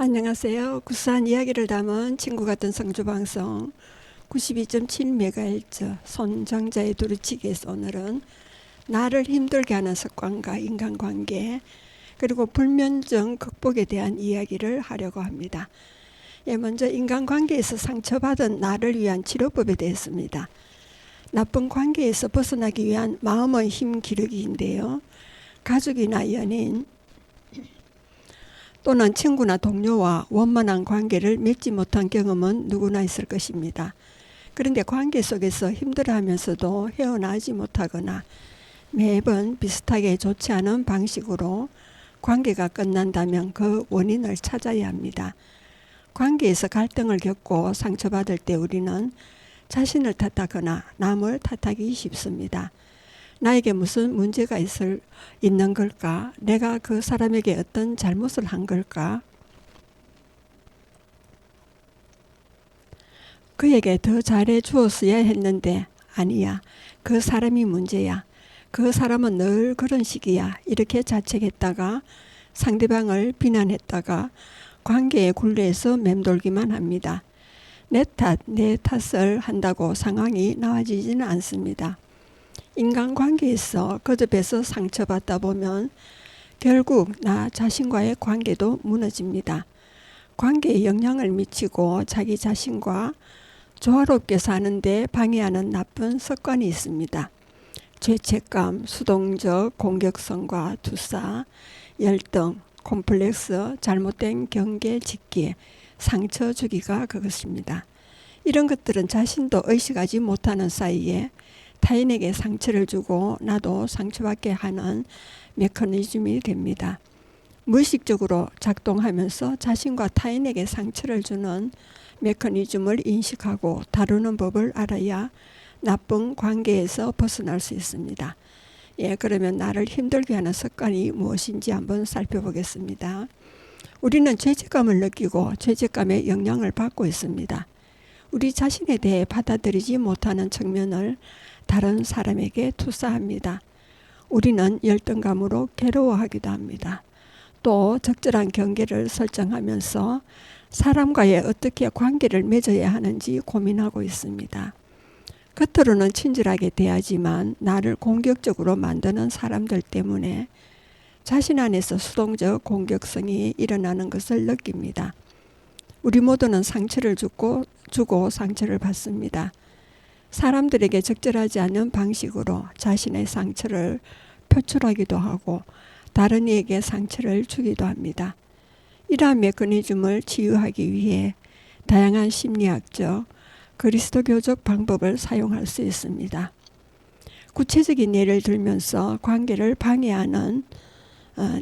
안녕하세요. 구수한 이야기를 담은 친구 같은 성주방송 92.7MHz 손정자의 두루치기에서 오늘은 나를 힘들게 하는 습관과 인간관계 그리고 불면증 극복에 대한 이야기를 하려고 합니다. 먼저 인간관계에서 상처받은 나를 위한 치료법에 대해서입니다. 나쁜 관계에서 벗어나기 위한 마음의 힘 기르기인데요. 가족이나 연인 또는 친구나 동료와 원만한 관계를 맺지 못한 경험은 누구나 있을 것입니다. 그런데 관계 속에서 힘들어하면서도 헤어나지 못하거나 매번 비슷하게 좋지 않은 방식으로 관계가 끝난다면 그 원인을 찾아야 합니다. 관계에서 갈등을 겪고 상처받을 때 우리는 자신을 탓하거나 남을 탓하기 쉽습니다. 나에게 무슨 문제가 있는 걸까? 내가 그 사람에게 어떤 잘못을 한 걸까? 그에게 더 잘해 주었어야 했는데 아니야. 그 사람이 문제야. 그 사람은 늘 그런 식이야. 이렇게 자책했다가 상대방을 비난했다가 관계의 굴레에서 맴돌기만 합니다. 내 탓을 한다고 상황이 나아지지는 않습니다. 인간관계에서 거듭해서 상처받다 보면 결국 나 자신과의 관계도 무너집니다. 관계에 영향을 미치고 자기 자신과 조화롭게 사는데 방해하는 나쁜 습관이 있습니다. 죄책감, 수동적 공격성과 투사, 열등, 콤플렉스, 잘못된 경계 짓기, 상처 주기가 그것입니다. 이런 것들은 자신도 의식하지 못하는 사이에 타인에게 상처를 주고 나도 상처받게 하는 메커니즘이 됩니다. 무의식적으로 작동하면서 자신과 타인에게 상처를 주는 메커니즘을 인식하고 다루는 법을 알아야 나쁜 관계에서 벗어날 수 있습니다. 그러면 나를 힘들게 하는 습관이 무엇인지 한번 살펴보겠습니다. 우리는 죄책감을 느끼고 죄책감의 영향을 받고 있습니다. 우리 자신에 대해 받아들이지 못하는 측면을 다른 사람에게 투사합니다. 우리는 열등감으로 괴로워하기도 합니다. 또 적절한 경계를 설정하면서 사람과의 어떻게 관계를 맺어야 하는지 고민하고 있습니다. 겉으로는 친절하게 대하지만 나를 공격적으로 만드는 사람들 때문에 자신 안에서 수동적 공격성이 일어나는 것을 느낍니다. 우리 모두는 상처를 주고 상처를 받습니다. 사람들에게 적절하지 않은 방식으로 자신의 상처를 표출하기도 하고 다른 이에게 상처를 주기도 합니다. 이러한 메커니즘을 치유하기 위해 다양한 심리학적, 그리스도교적 방법을 사용할 수 있습니다. 구체적인 예를 들면서 관계를 방해하는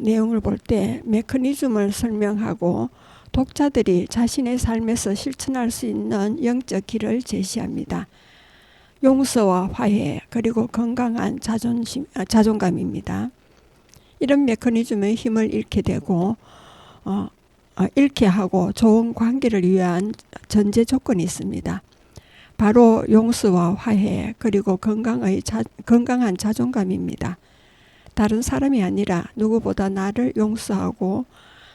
내용을 볼 때 메커니즘을 설명하고 독자들이 자신의 삶에서 실천할 수 있는 영적 길을 제시합니다. 용서와 화해 그리고 건강한 자존감입니다. 이런 메커니즘의 힘을 잃게 되고 잃게 하고 좋은 관계를 위한 전제 조건이 있습니다. 바로 용서와 화해 그리고 건강한 자존감입니다. 다른 사람이 아니라 누구보다 나를 용서하고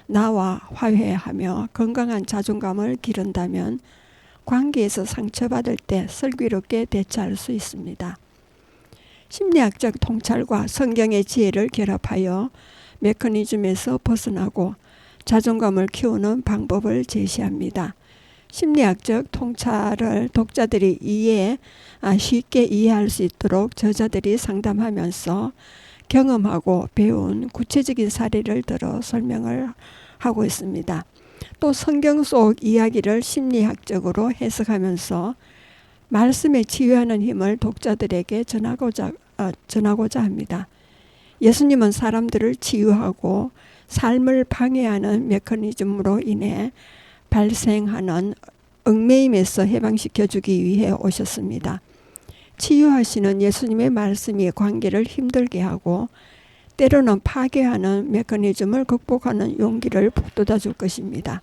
나와 화해하며 건강한 자존감을 기른다면 관계에서 상처받을 때 슬기롭게 대처할 수 있습니다. 심리학적 통찰과 성경의 지혜를 결합하여 메커니즘에서 벗어나고 자존감을 키우는 방법을 제시합니다. 심리학적 통찰을 독자들이 쉽게 이해할 수 있도록 저자들이 상담하면서 경험하고 배운 구체적인 사례를 들어 설명을 하고 있습니다. 또 성경 속 이야기를 심리학적으로 해석하면서 말씀에 치유하는 힘을 독자들에게 전하고자 합니다. 예수님은 사람들을 치유하고 삶을 방해하는 메커니즘으로 인해 발생하는 얽매임에서 해방시켜 주기 위해 오셨습니다. 치유하시는 예수님의 말씀이 관계를 힘들게 하고 때로는 파괴하는 메커니즘을 극복하는 용기를 북돋아 줄 것입니다.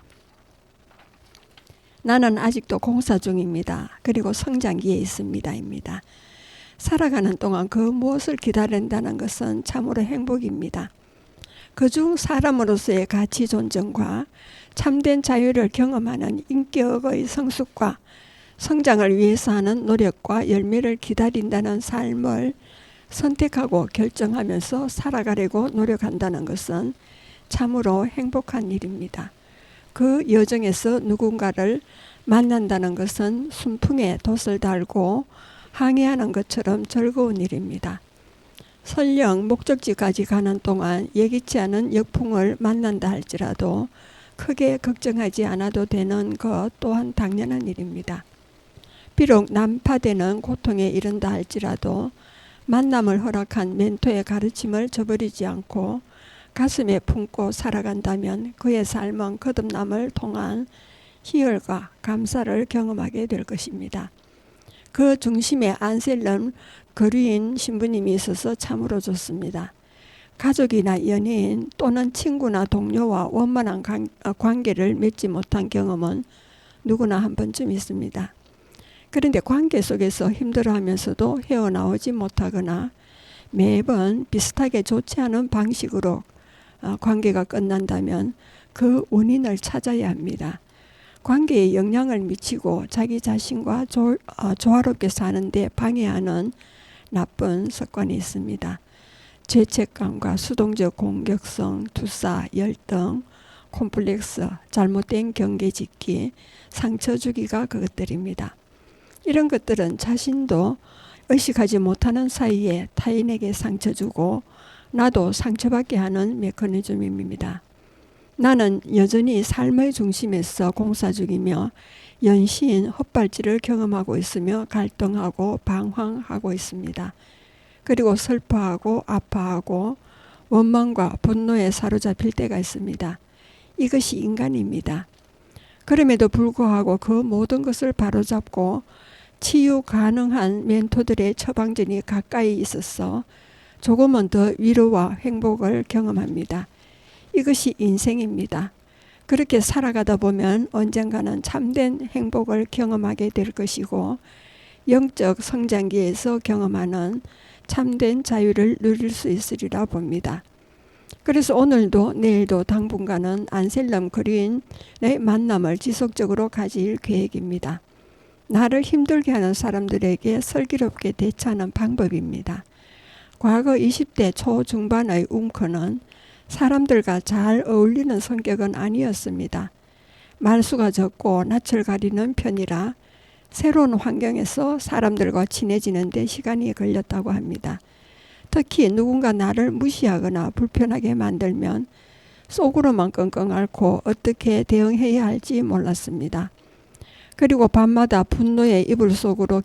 나는 아직도 공사 중입니다. 그리고 성장기에 있습니다. 살아가는 동안 그 무엇을 기다린다는 것은 참으로 행복입니다. 그중 사람으로서의 가치 존중과 참된 자유를 경험하는 인격의 성숙과 성장을 위해서 하는 노력과 열매를 기다린다는 삶을 선택하고 결정하면서 살아가려고 노력한다는 것은 참으로 행복한 일입니다. 그 여정에서 누군가를 만난다는 것은 순풍에 돛을 달고 항해하는 것처럼 즐거운 일입니다. 설령 목적지까지 가는 동안 예기치 않은 역풍을 만난다 할지라도 크게 걱정하지 않아도 되는 것 또한 당연한 일입니다. 비록 난파되는 고통에 이른다 할지라도 만남을 허락한 멘토의 가르침을 저버리지 않고 가슴에 품고 살아간다면 그의 삶은 거듭남을 통한 희열과 감사를 경험하게 될 것입니다. 그 중심에 안셀름 거류인 신부님이 있어서 참으로 좋습니다. 가족이나 연인 또는 친구나 동료와 원만한 관계를 맺지 못한 경험은 누구나 한 번쯤 있습니다. 그런데 관계 속에서 힘들어하면서도 헤어나오지 못하거나 매번 비슷하게 좋지 않은 방식으로 관계가 끝난다면 그 원인을 찾아야 합니다. 관계에 영향을 미치고 자기 자신과 조화롭게 사는데 방해하는 나쁜 습관이 있습니다. 죄책감과 수동적 공격성, 투사, 열등, 콤플렉스, 잘못된 경계짓기, 상처 주기가 그것들입니다. 이런 것들은 자신도 의식하지 못하는 사이에 타인에게 상처 주고 나도 상처받게 하는 메커니즘입니다. 나는 여전히 삶의 중심에서 공사 중이며 연신 헛발질을 경험하고 있으며 갈등하고 방황하고 있습니다. 그리고 슬퍼하고 아파하고 원망과 분노에 사로잡힐 때가 있습니다. 이것이 인간입니다. 그럼에도 불구하고 그 모든 것을 바로잡고 치유 가능한 멘토들의 처방전이 가까이 있어서 조금은 더 위로와 행복을 경험합니다. 이것이 인생입니다. 그렇게 살아가다 보면 언젠가는 참된 행복을 경험하게 될 것이고 영적 성장기에서 경험하는 참된 자유를 누릴 수 있으리라 봅니다. 그래서 오늘도 내일도 당분간은 안셀름 거류인의 만남을 지속적으로 가질 계획입니다. 나를 힘들게 하는 사람들에게 슬기롭게 대처하는 방법입니다. 과거 20대 초중반의 웅커는 사람들과 잘 어울리는 성격은 아니었습니다. 말수가 적고 낯을 가리는 편이라 새로운 환경에서 사람들과 친해지는 데 시간이 걸렸다고 합니다. 특히 누군가 나를 무시하거나 불편하게 만들면 속으로만 끙끙 앓고 어떻게 대응해야 할지 몰랐습니다. 그리고 밤마다 분노의 이불 속으로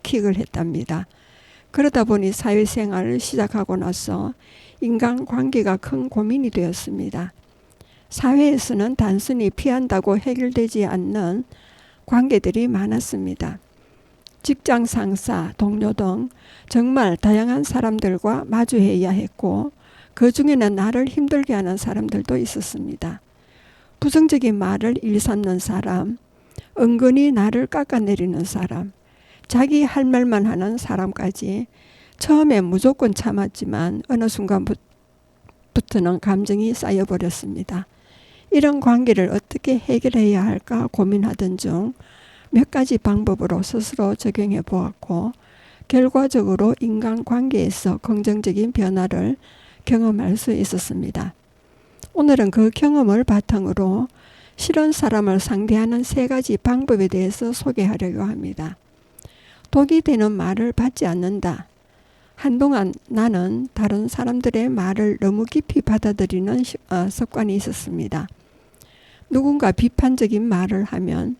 킥을 했답니다. 그러다 보니 사회생활을 시작하고 나서 인간관계가 큰 고민이 되었습니다. 사회에서는 단순히 피한다고 해결되지 않는 관계들이 많았습니다. 직장 상사, 동료 등 정말 다양한 사람들과 마주해야 했고 그 중에는 나를 힘들게 하는 사람들도 있었습니다. 부정적인 말을 일삼는 사람, 은근히 나를 깎아내리는 사람, 자기 할 말만 하는 사람까지 처음에 무조건 참았지만 어느 순간부터는 감정이 쌓여버렸습니다. 이런 관계를 어떻게 해결해야 할까 고민하던 중 몇 가지 방법으로 스스로 적용해 보았고 결과적으로 인간관계에서 긍정적인 변화를 경험할 수 있었습니다. 오늘은 그 경험을 바탕으로 싫은 사람을 상대하는 3가지 방법에 대해서 소개하려고 합니다. 독이 되는 말을 받지 않는다. 한동안 나는 다른 사람들의 말을 너무 깊이 받아들이는 습관이 있었습니다. 누군가 비판적인 말을 하면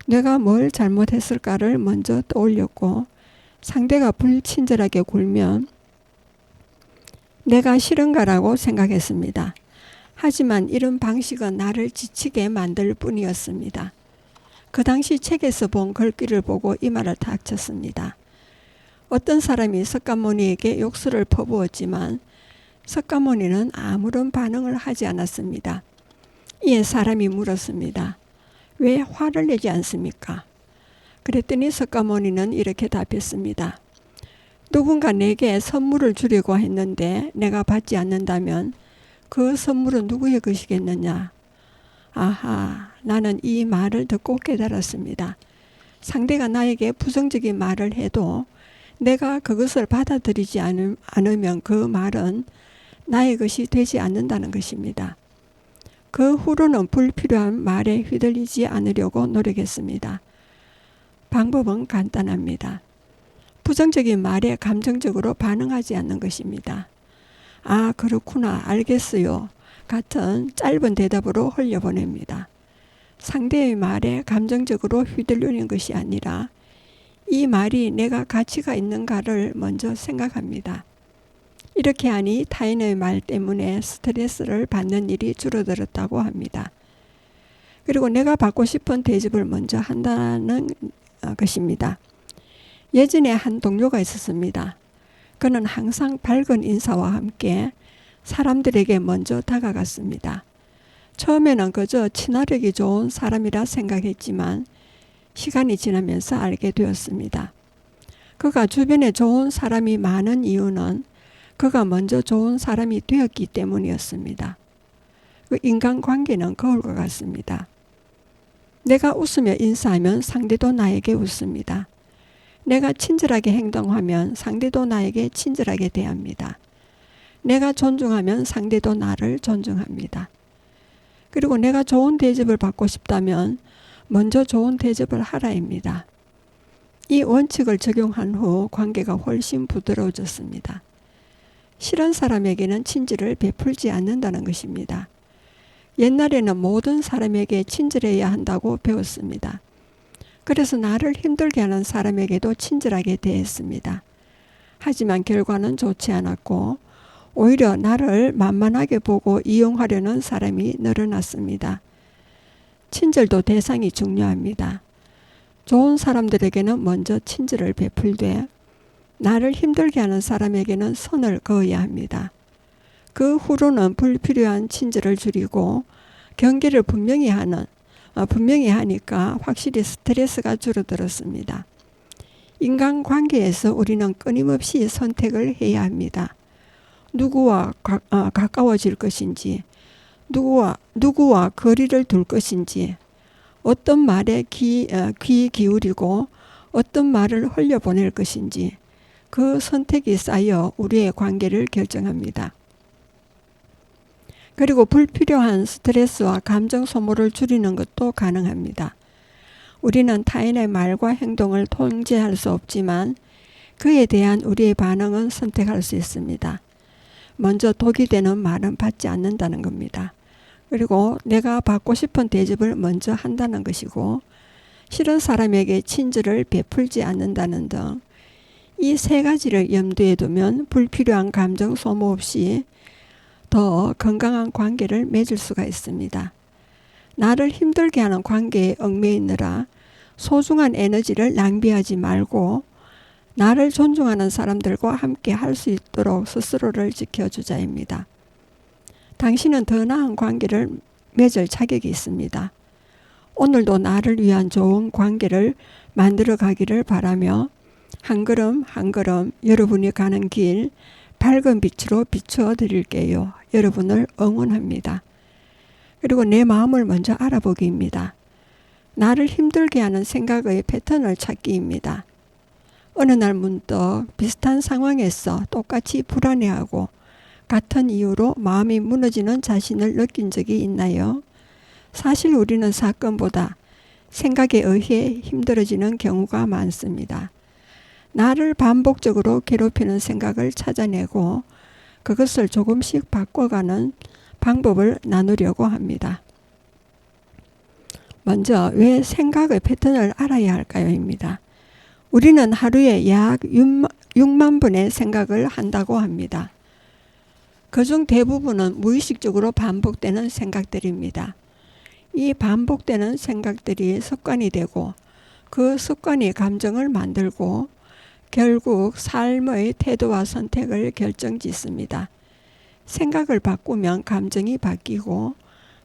내가 뭘 잘못했을까를 먼저 떠올렸고 상대가 불친절하게 굴면 내가 싫은가라고 생각했습니다. 하지만 이런 방식은 나를 지치게 만들 뿐이었습니다. 그 당시 책에서 본 글귀를 보고 이 말을 탁 쳤습니다. 어떤 사람이 석가모니에게 욕설을 퍼부었지만 석가모니는 아무런 반응을 하지 않았습니다. 이에 사람이 물었습니다. 왜 화를 내지 않습니까? 그랬더니 석가모니는 이렇게 답했습니다. 누군가 내게 선물을 주려고 했는데 내가 받지 않는다면 그 선물은 누구의 것이겠느냐? 아하, 나는 이 말을 듣고 깨달았습니다. 상대가 나에게 부정적인 말을 해도 내가 그것을 받아들이지 않으면 그 말은 나의 것이 되지 않는다는 것입니다. 그 후로는 불필요한 말에 휘둘리지 않으려고 노력했습니다. 방법은 간단합니다. 부정적인 말에 감정적으로 반응하지 않는 것입니다. 아, 그렇구나, 알겠어요 같은 짧은 대답으로 흘려보냅니다. 상대의 말에 감정적으로 휘둘리는 것이 아니라 이 말이 내가 가치가 있는가를 먼저 생각합니다. 이렇게 하니 타인의 말 때문에 스트레스를 받는 일이 줄어들었다고 합니다. 그리고 내가 받고 싶은 대접을 먼저 한다는 것입니다. 예전에 한 동료가 있었습니다. 그는 항상 밝은 인사와 함께 사람들에게 먼저 다가갔습니다. 처음에는 그저 친화력이 좋은 사람이라 생각했지만 시간이 지나면서 알게 되었습니다. 그가 주변에 좋은 사람이 많은 이유는 그가 먼저 좋은 사람이 되었기 때문이었습니다. 그 인간관계는 거울과 같습니다. 내가 웃으며 인사하면 상대도 나에게 웃습니다. 내가 친절하게 행동하면 상대도 나에게 친절하게 대합니다. 내가 존중하면 상대도 나를 존중합니다. 그리고 내가 좋은 대접을 받고 싶다면 먼저 좋은 대접을 하라입니다. 이 원칙을 적용한 후 관계가 훨씬 부드러워졌습니다. 싫은 사람에게는 친절을 베풀지 않는다는 것입니다. 옛날에는 모든 사람에게 친절해야 한다고 배웠습니다. 그래서 나를 힘들게 하는 사람에게도 친절하게 대했습니다. 하지만 결과는 좋지 않았고 오히려 나를 만만하게 보고 이용하려는 사람이 늘어났습니다. 친절도 대상이 중요합니다. 좋은 사람들에게는 먼저 친절을 베풀되 나를 힘들게 하는 사람에게는 선을 그어야 합니다. 그 후로는 불필요한 친절을 줄이고 경계를 분명히 하니까 확실히 스트레스가 줄어들었습니다. 인간관계에서 우리는 끊임없이 선택을 해야 합니다. 누구와 가까워질 것인지, 누구와 거리를 둘 것인지, 어떤 말에 귀 기울이고 어떤 말을 흘려보낼 것인지 그 선택이 쌓여 우리의 관계를 결정합니다. 그리고 불필요한 스트레스와 감정 소모를 줄이는 것도 가능합니다. 우리는 타인의 말과 행동을 통제할 수 없지만 그에 대한 우리의 반응은 선택할 수 있습니다. 먼저 독이 되는 말은 받지 않는다는 겁니다. 그리고 내가 받고 싶은 대접을 먼저 한다는 것이고 싫은 사람에게 친절을 베풀지 않는다는 등 이 세 가지를 염두에 두면 불필요한 감정 소모 없이 더 건강한 관계를 맺을 수가 있습니다. 나를 힘들게 하는 관계에 얽매이느라 소중한 에너지를 낭비하지 말고 나를 존중하는 사람들과 함께 할 수 있도록 스스로를 지켜주자입니다. 당신은 더 나은 관계를 맺을 자격이 있습니다. 오늘도 나를 위한 좋은 관계를 만들어 가기를 바라며 한 걸음 한 걸음 여러분이 가는 길 밝은 빛으로 비추어 드릴게요. 여러분을 응원합니다. 그리고 내 마음을 먼저 알아보기입니다. 나를 힘들게 하는 생각의 패턴을 찾기입니다. 어느 날 문득 비슷한 상황에서 똑같이 불안해하고 같은 이유로 마음이 무너지는 자신을 느낀 적이 있나요? 사실 우리는 사건보다 생각에 의해 힘들어지는 경우가 많습니다. 나를 반복적으로 괴롭히는 생각을 찾아내고 그것을 조금씩 바꿔가는 방법을 나누려고 합니다. 먼저 왜 생각의 패턴을 알아야 할까요?입니다. 우리는 하루에 약 6만 번의 생각을 한다고 합니다. 그중 대부분은 무의식적으로 반복되는 생각들입니다. 이 반복되는 생각들이 습관이 되고 그 습관이 감정을 만들고 결국 삶의 태도와 선택을 결정짓습니다. 생각을 바꾸면 감정이 바뀌고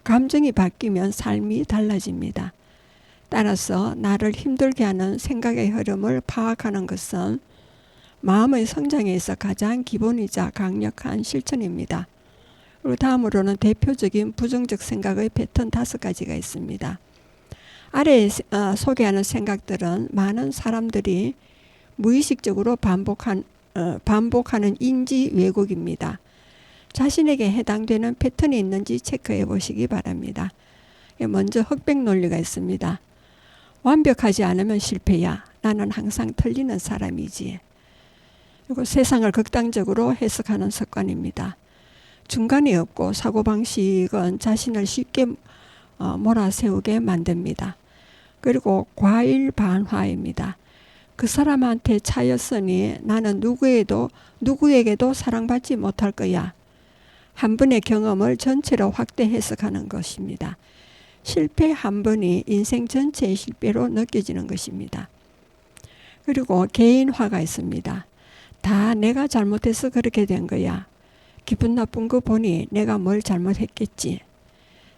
감정이 바뀌면 삶이 달라집니다. 따라서 나를 힘들게 하는 생각의 흐름을 파악하는 것은 마음의 성장에 있어 가장 기본이자 강력한 실천입니다. 그리고 다음으로는 대표적인 부정적 생각의 패턴 5가지가 있습니다. 아래에 소개하는 생각들은 많은 사람들이 무의식적으로 반복하는 인지 왜곡입니다. 자신에게 해당되는 패턴이 있는지 체크해 보시기 바랍니다. 먼저 흑백 논리가 있습니다. 완벽하지 않으면 실패야. 나는 항상 틀리는 사람이지. 그리고 세상을 극단적으로 해석하는 습관입니다. 중간이 없고 사고방식은 자신을 쉽게 몰아세우게 만듭니다. 그리고 과일반화입니다. 그 사람한테 차였으니 나는 누구에게도 사랑받지 못할 거야. 한 번의 경험을 전체로 확대 해석하는 것입니다. 실패 한 번이 인생 전체의 실패로 느껴지는 것입니다. 그리고 개인화가 있습니다. 다 내가 잘못해서 그렇게 된 거야. 기분 나쁜 거 보니 내가 뭘 잘못했겠지.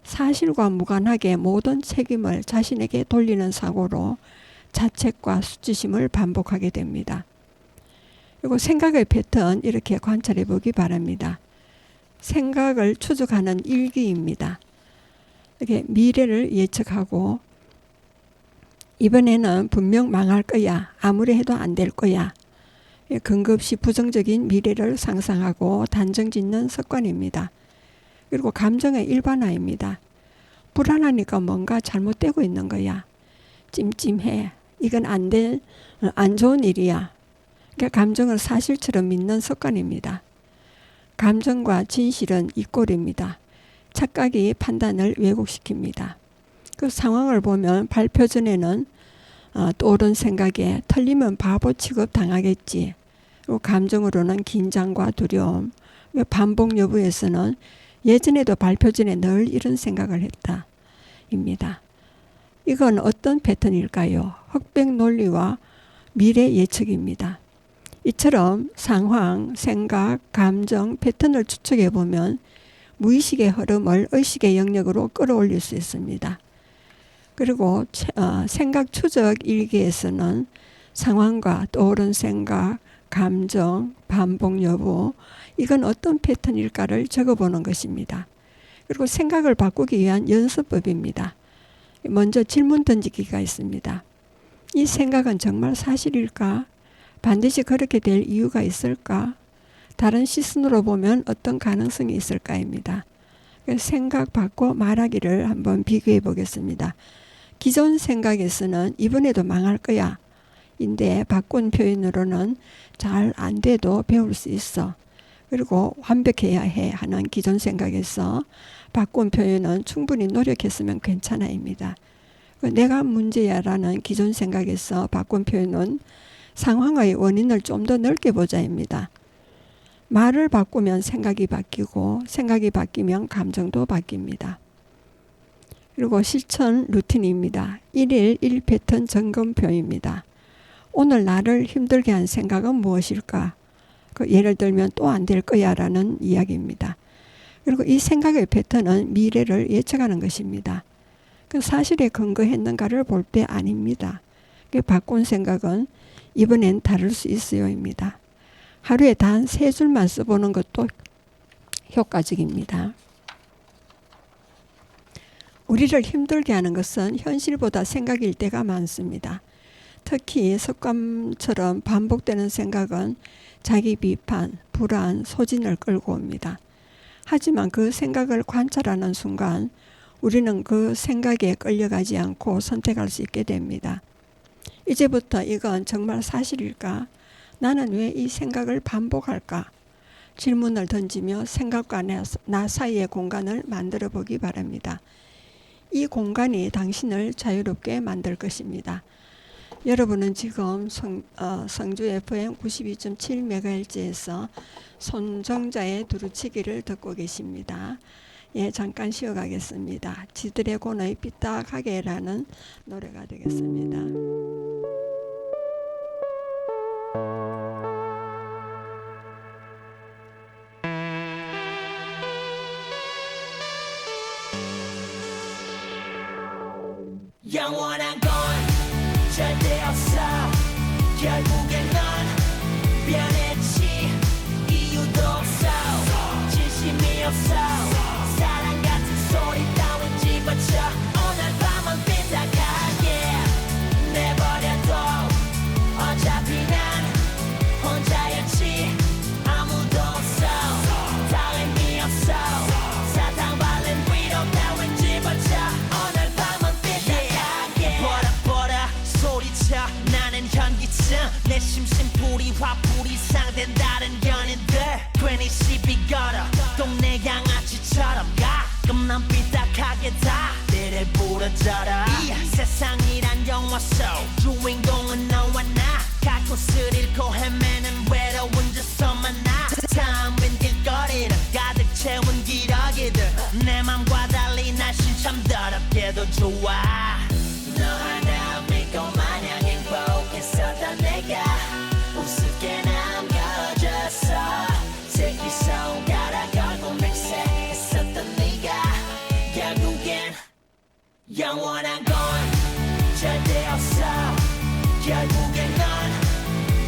사실과 무관하게 모든 책임을 자신에게 돌리는 사고로 자책과 수치심을 반복하게 됩니다. 그리고 생각의 패턴 이렇게 관찰해 보기 바랍니다. 생각을 추적하는 일기입니다. 이렇게 미래를 예측하고 이번에는 분명 망할 거야. 아무리 해도 안 될 거야. 근거 없이 부정적인 미래를 상상하고 단정 짓는 습관입니다. 그리고 감정의 일반화입니다. 불안하니까 뭔가 잘못되고 있는 거야. 찜찜해. 이건 안 좋은 일이야. 그러니까 감정을 사실처럼 믿는 습관입니다. 감정과 진실은 이꼴입니다. 착각이 판단을 왜곡시킵니다. 그 상황을 보면 발표 전에는 떠오른 생각에 틀리면 바보 취급 당하겠지. 그리고 감정으로는 긴장과 두려움, 반복 여부에서는 예전에도 발표 전에 늘 이런 생각을 했다. 입니다. 이건 어떤 패턴일까요? 흑백 논리와 미래 예측입니다. 이처럼 상황, 생각, 감정, 패턴을 추측해 보면 무의식의 흐름을 의식의 영역으로 끌어올릴 수 있습니다. 그리고 생각 추적 일기에서는 상황과 떠오른 생각, 감정, 반복 여부, 이건 어떤 패턴일까를 적어보는 것입니다. 그리고 생각을 바꾸기 위한 연습법입니다. 먼저 질문 던지기가 있습니다. 이 생각은 정말 사실일까? 반드시 그렇게 될 이유가 있을까? 다른 시선으로 보면 어떤 가능성이 있을까입니다. 생각 바꿔 말하기를 한번 비교해 보겠습니다. 기존 생각에서는 이번에도 망할 거야. 인데 바꾼 표현으로는 잘 안 돼도 배울 수 있어. 그리고 완벽해야 해 하는 기존 생각에서 바꾼 표현은 충분히 노력했으면 괜찮아입니다. 내가 문제야 라는 기존 생각에서 바꾼 표현은 상황의 원인을 좀 더 넓게 보자입니다. 말을 바꾸면 생각이 바뀌고 생각이 바뀌면 감정도 바뀝니다. 그리고 실천 루틴입니다. 1일 1패턴 점검표입니다. 오늘 나를 힘들게 한 생각은 무엇일까? 예를 들면 또 안 될 거야 라는 이야기입니다. 그리고 이 생각의 패턴은 미래를 예측하는 것입니다. 그 사실에 근거했는가를 볼 때 아닙니다. 바꾼 생각은 이번엔 다를 수 있어요입니다. 하루에 단 3줄만 써보는 것도 효과적입니다. 우리를 힘들게 하는 것은 현실보다 생각일 때가 많습니다. 특히 습관처럼 반복되는 생각은 자기 비판, 불안, 소진을 끌고 옵니다. 하지만 그 생각을 관찰하는 순간 우리는 그 생각에 끌려가지 않고 선택할 수 있게 됩니다. 이제부터 이건 정말 사실일까? 나는 왜 이 생각을 반복할까? 질문을 던지며 생각과 나 사이의 공간을 만들어 보기 바랍니다. 이 공간이 당신을 자유롭게 만들 것입니다. 여러분은 지금 성주 FM 92.7MHz에서 손정자의 두루치기를 듣고 계십니다. 예, 잠깐 쉬어가겠습니다. 지드래곤의 삐딱하게라는 노래가 되겠습니다. 영원한 건 절대 없어. 결국엔 넌 변했지. 이유도 없어. 진심이 없어. 노래 부르더라. 세상이란 영화 속 주인공은 너와 나. 갈 곳을 잃고 헤매는 외로운 저서만 나. 텅 빈 길거리를 가득 채운 기러기들. 내 맘과 달리 날씬 참 더럽게도 좋아. 너 하나 믿고 마냥 행복했었던 내가 우습게 남겨졌어. 새끼 손가락 걸고 맹세했었던 네가 결국엔 영원한 건 절대 없어. 결국엔 넌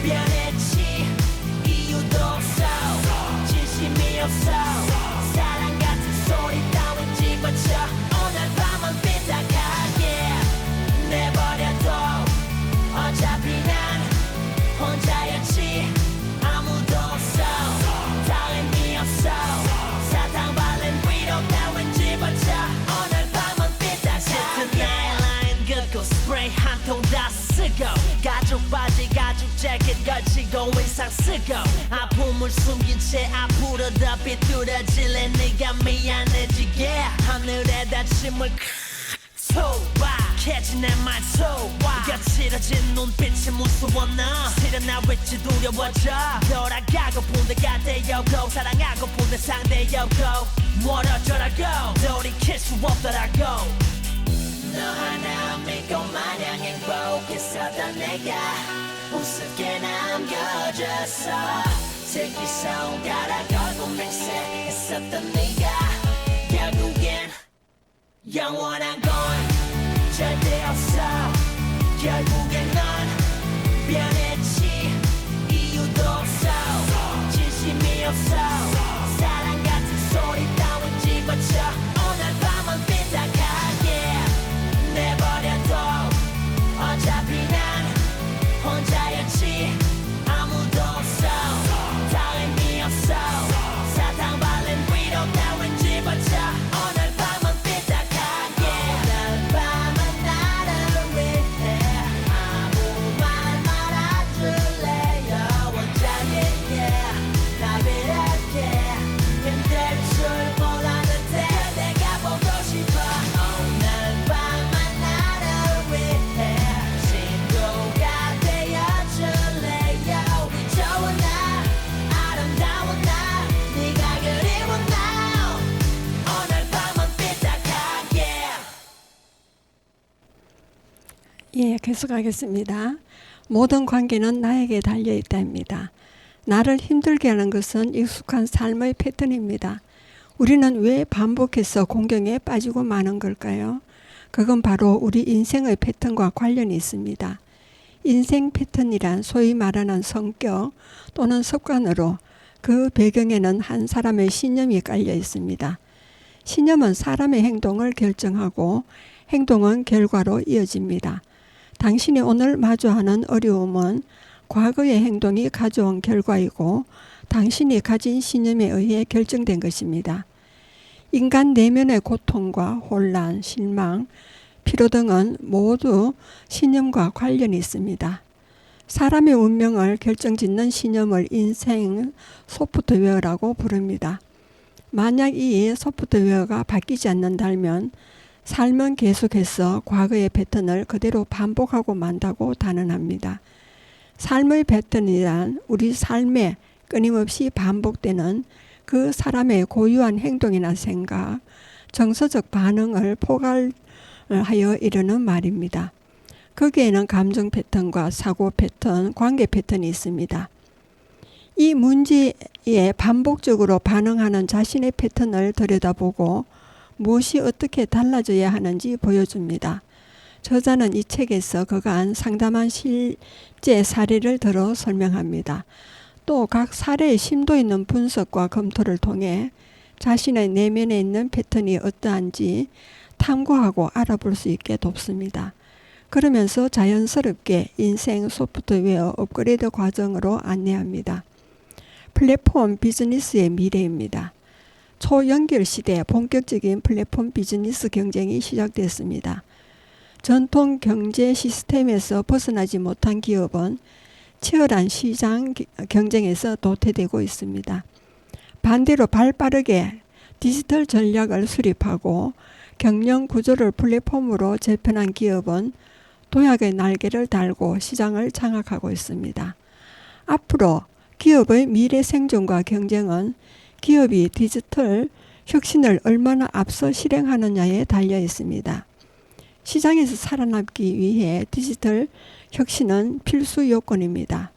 변했지. 이유도 없어. 진심이 없어. 사랑 같은 소리 따윈 집어쳐. 오늘 밤은 삐딱하게 내버려둬. 어차피 난 혼자였지. 아무도 없어. 다름이 없어. 사탕 발린 위로 따윈 집어쳐. 오늘 밤은 삐딱하게 나의 라인 긋고 스프레이 한 통 다 쓰고 가죽 바지 가죽 재킷 걸치고 의상 쓰고 아픔을 숨긴 채 앞으로 더 비뚤어질래. 네가 미안해지게 하늘에다 침을 소박해진 내 말소와 거칠어진 눈빛이 무서워. 너 실은 나 왠지 두려워져. 돌아가고픈 내가 되었고 사랑하고픈 내 상대였고 멀어져라고 돌이킬 수 없더라고. 너 하나 믿고 마냥 행복했었던 내가 우습게 남겨졌어. 새끼 손가락 걸고 맹세했었던 네가 결국엔 영원한 건 절대 없어. 결국엔 넌 변했지. 이유도 없어. 진심이 없어. 사랑 같은 소리 따윈 집어쳐. 오늘 밤은 삐딱하게 내버려둬. 어차피 난 혼자였지. 아무도 없어. 다름이 없어. 사탕 발린 위로 따윈 집어쳐. 오늘 밤은 삐딱하게. 오늘 밤은 나를 위해 아무 말 말아줄래요. 원장님께 날 이렇게 힘들 줄 몰랐는데 내가 보고 싶어. 오늘 밤은 나를 위해 친구가 되어줄래요. 이 좋은 날 아름다운 날 네가 그리운 날 오늘 밤은 삐딱하게. 예, 계속하겠습니다. 모든 관계는 나에게 달려있다입니다. 나를 힘들게 하는 것은 익숙한 삶의 패턴입니다. 우리는 왜 반복해서 공경에 빠지고 마는 걸까요? 그건 바로 우리 인생의 패턴과 관련이 있습니다. 인생 패턴이란 소위 말하는 성격 또는 습관으로 그 배경에는 한 사람의 신념이 깔려 있습니다. 신념은 사람의 행동을 결정하고 행동은 결과로 이어집니다. 당신이 오늘 마주하는 어려움은 과거의 행동이 가져온 결과이고 당신이 가진 신념에 의해 결정된 것입니다. 인간 내면의 고통과 혼란, 실망, 피로 등은 모두 신념과 관련이 있습니다. 사람의 운명을 결정짓는 신념을 인생 소프트웨어라고 부릅니다. 만약 이 소프트웨어가 바뀌지 않는다면 삶은 계속해서 과거의 패턴을 그대로 반복하고 만다고 단언합니다. 삶의 패턴이란 우리 삶에 끊임없이 반복되는 그 사람의 고유한 행동이나 생각, 정서적 반응을 포괄하여 이르는 말입니다. 거기에는 감정 패턴과 사고 패턴, 관계 패턴이 있습니다. 이 문제에 반복적으로 반응하는 자신의 패턴을 들여다보고 무엇이 어떻게 달라져야 하는지 보여줍니다. 저자는 이 책에서 그간 상담한 실제 사례를 들어 설명합니다. 또 각 사례의 심도 있는 분석과 검토를 통해 자신의 내면에 있는 패턴이 어떠한지 탐구하고 알아볼 수 있게 돕습니다. 그러면서 자연스럽게 인생 소프트웨어 업그레이드 과정으로 안내합니다. 플랫폼 비즈니스의 미래입니다. 초연결 시대에 본격적인 플랫폼 비즈니스 경쟁이 시작됐습니다. 전통 경제 시스템에서 벗어나지 못한 기업은 치열한 시장 경쟁에서 도태되고 있습니다. 반대로 발빠르게 디지털 전략을 수립하고 경영 구조를 플랫폼으로 재편한 기업은 도약의 날개를 달고 시장을 장악하고 있습니다. 앞으로 기업의 미래 생존과 경쟁은 기업이 디지털 혁신을 얼마나 앞서 실행하느냐에 달려 있습니다. 시장에서 살아남기 위해 디지털 혁신은 필수 요건입니다.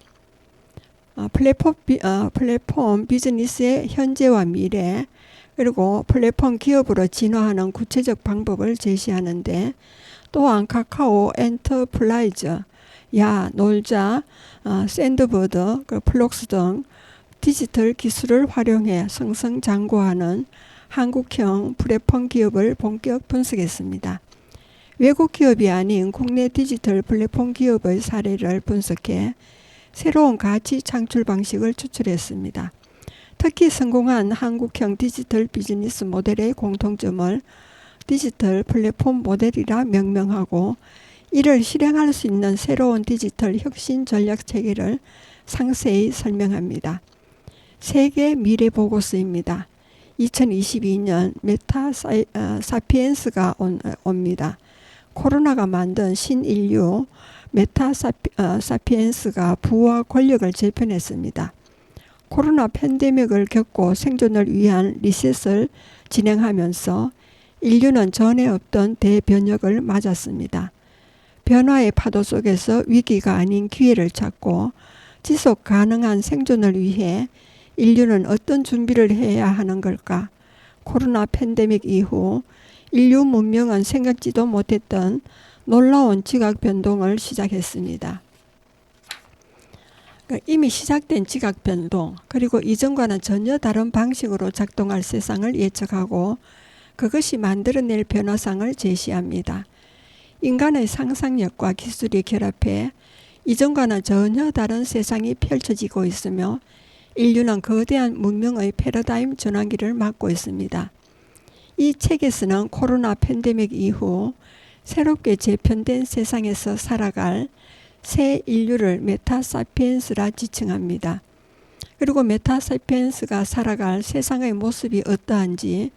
플랫폼 비즈니스의 현재와 미래, 그리고 플랫폼 기업으로 진화하는 구체적 방법을 제시하는데, 또한 카카오 엔터프라이즈, 야, 놀자, 샌드버드, 플록스 등 디지털 기술을 활용해 승승장구하는 한국형 플랫폼 기업을 본격 분석했습니다. 외국 기업이 아닌 국내 디지털 플랫폼 기업의 사례를 분석해 새로운 가치 창출 방식을 추출했습니다. 특히 성공한 한국형 디지털 비즈니스 모델의 공통점을 디지털 플랫폼 모델이라 명명하고, 이를 실행할 수 있는 새로운 디지털 혁신 전략 체계를 상세히 설명합니다. 세계 미래 보고서입니다. 2022년 메타 사피엔스가 옵니다. 코로나가 만든 신인류 메타 사피엔스가 부와 권력을 재편했습니다. 코로나 팬데믹을 겪고 생존을 위한 리셋을 진행하면서 인류는 전에 없던 대변혁을 맞았습니다. 변화의 파도 속에서 위기가 아닌 기회를 찾고 지속 가능한 생존을 위해 인류는 어떤 준비를 해야 하는 걸까? 코로나 팬데믹 이후 인류 문명은 생각지도 못했던 놀라운 지각 변동을 시작했습니다. 이미 시작된 지각 변동, 그리고 이전과는 전혀 다른 방식으로 작동할 세상을 예측하고 그것이 만들어낼 변화상을 제시합니다. 인간의 상상력과 기술이 결합해 이전과는 전혀 다른 세상이 펼쳐지고 있으며 인류는 거대한 문명의 패러다임 전환기를 맞고 있습니다. 이 책에서는 코로나 팬데믹 이후 새롭게 재편된 세상에서 살아갈 새 인류를 메타사피엔스라 지칭합니다. 그리고 메타사피엔스가 살아갈 세상의 모습이 어떠한지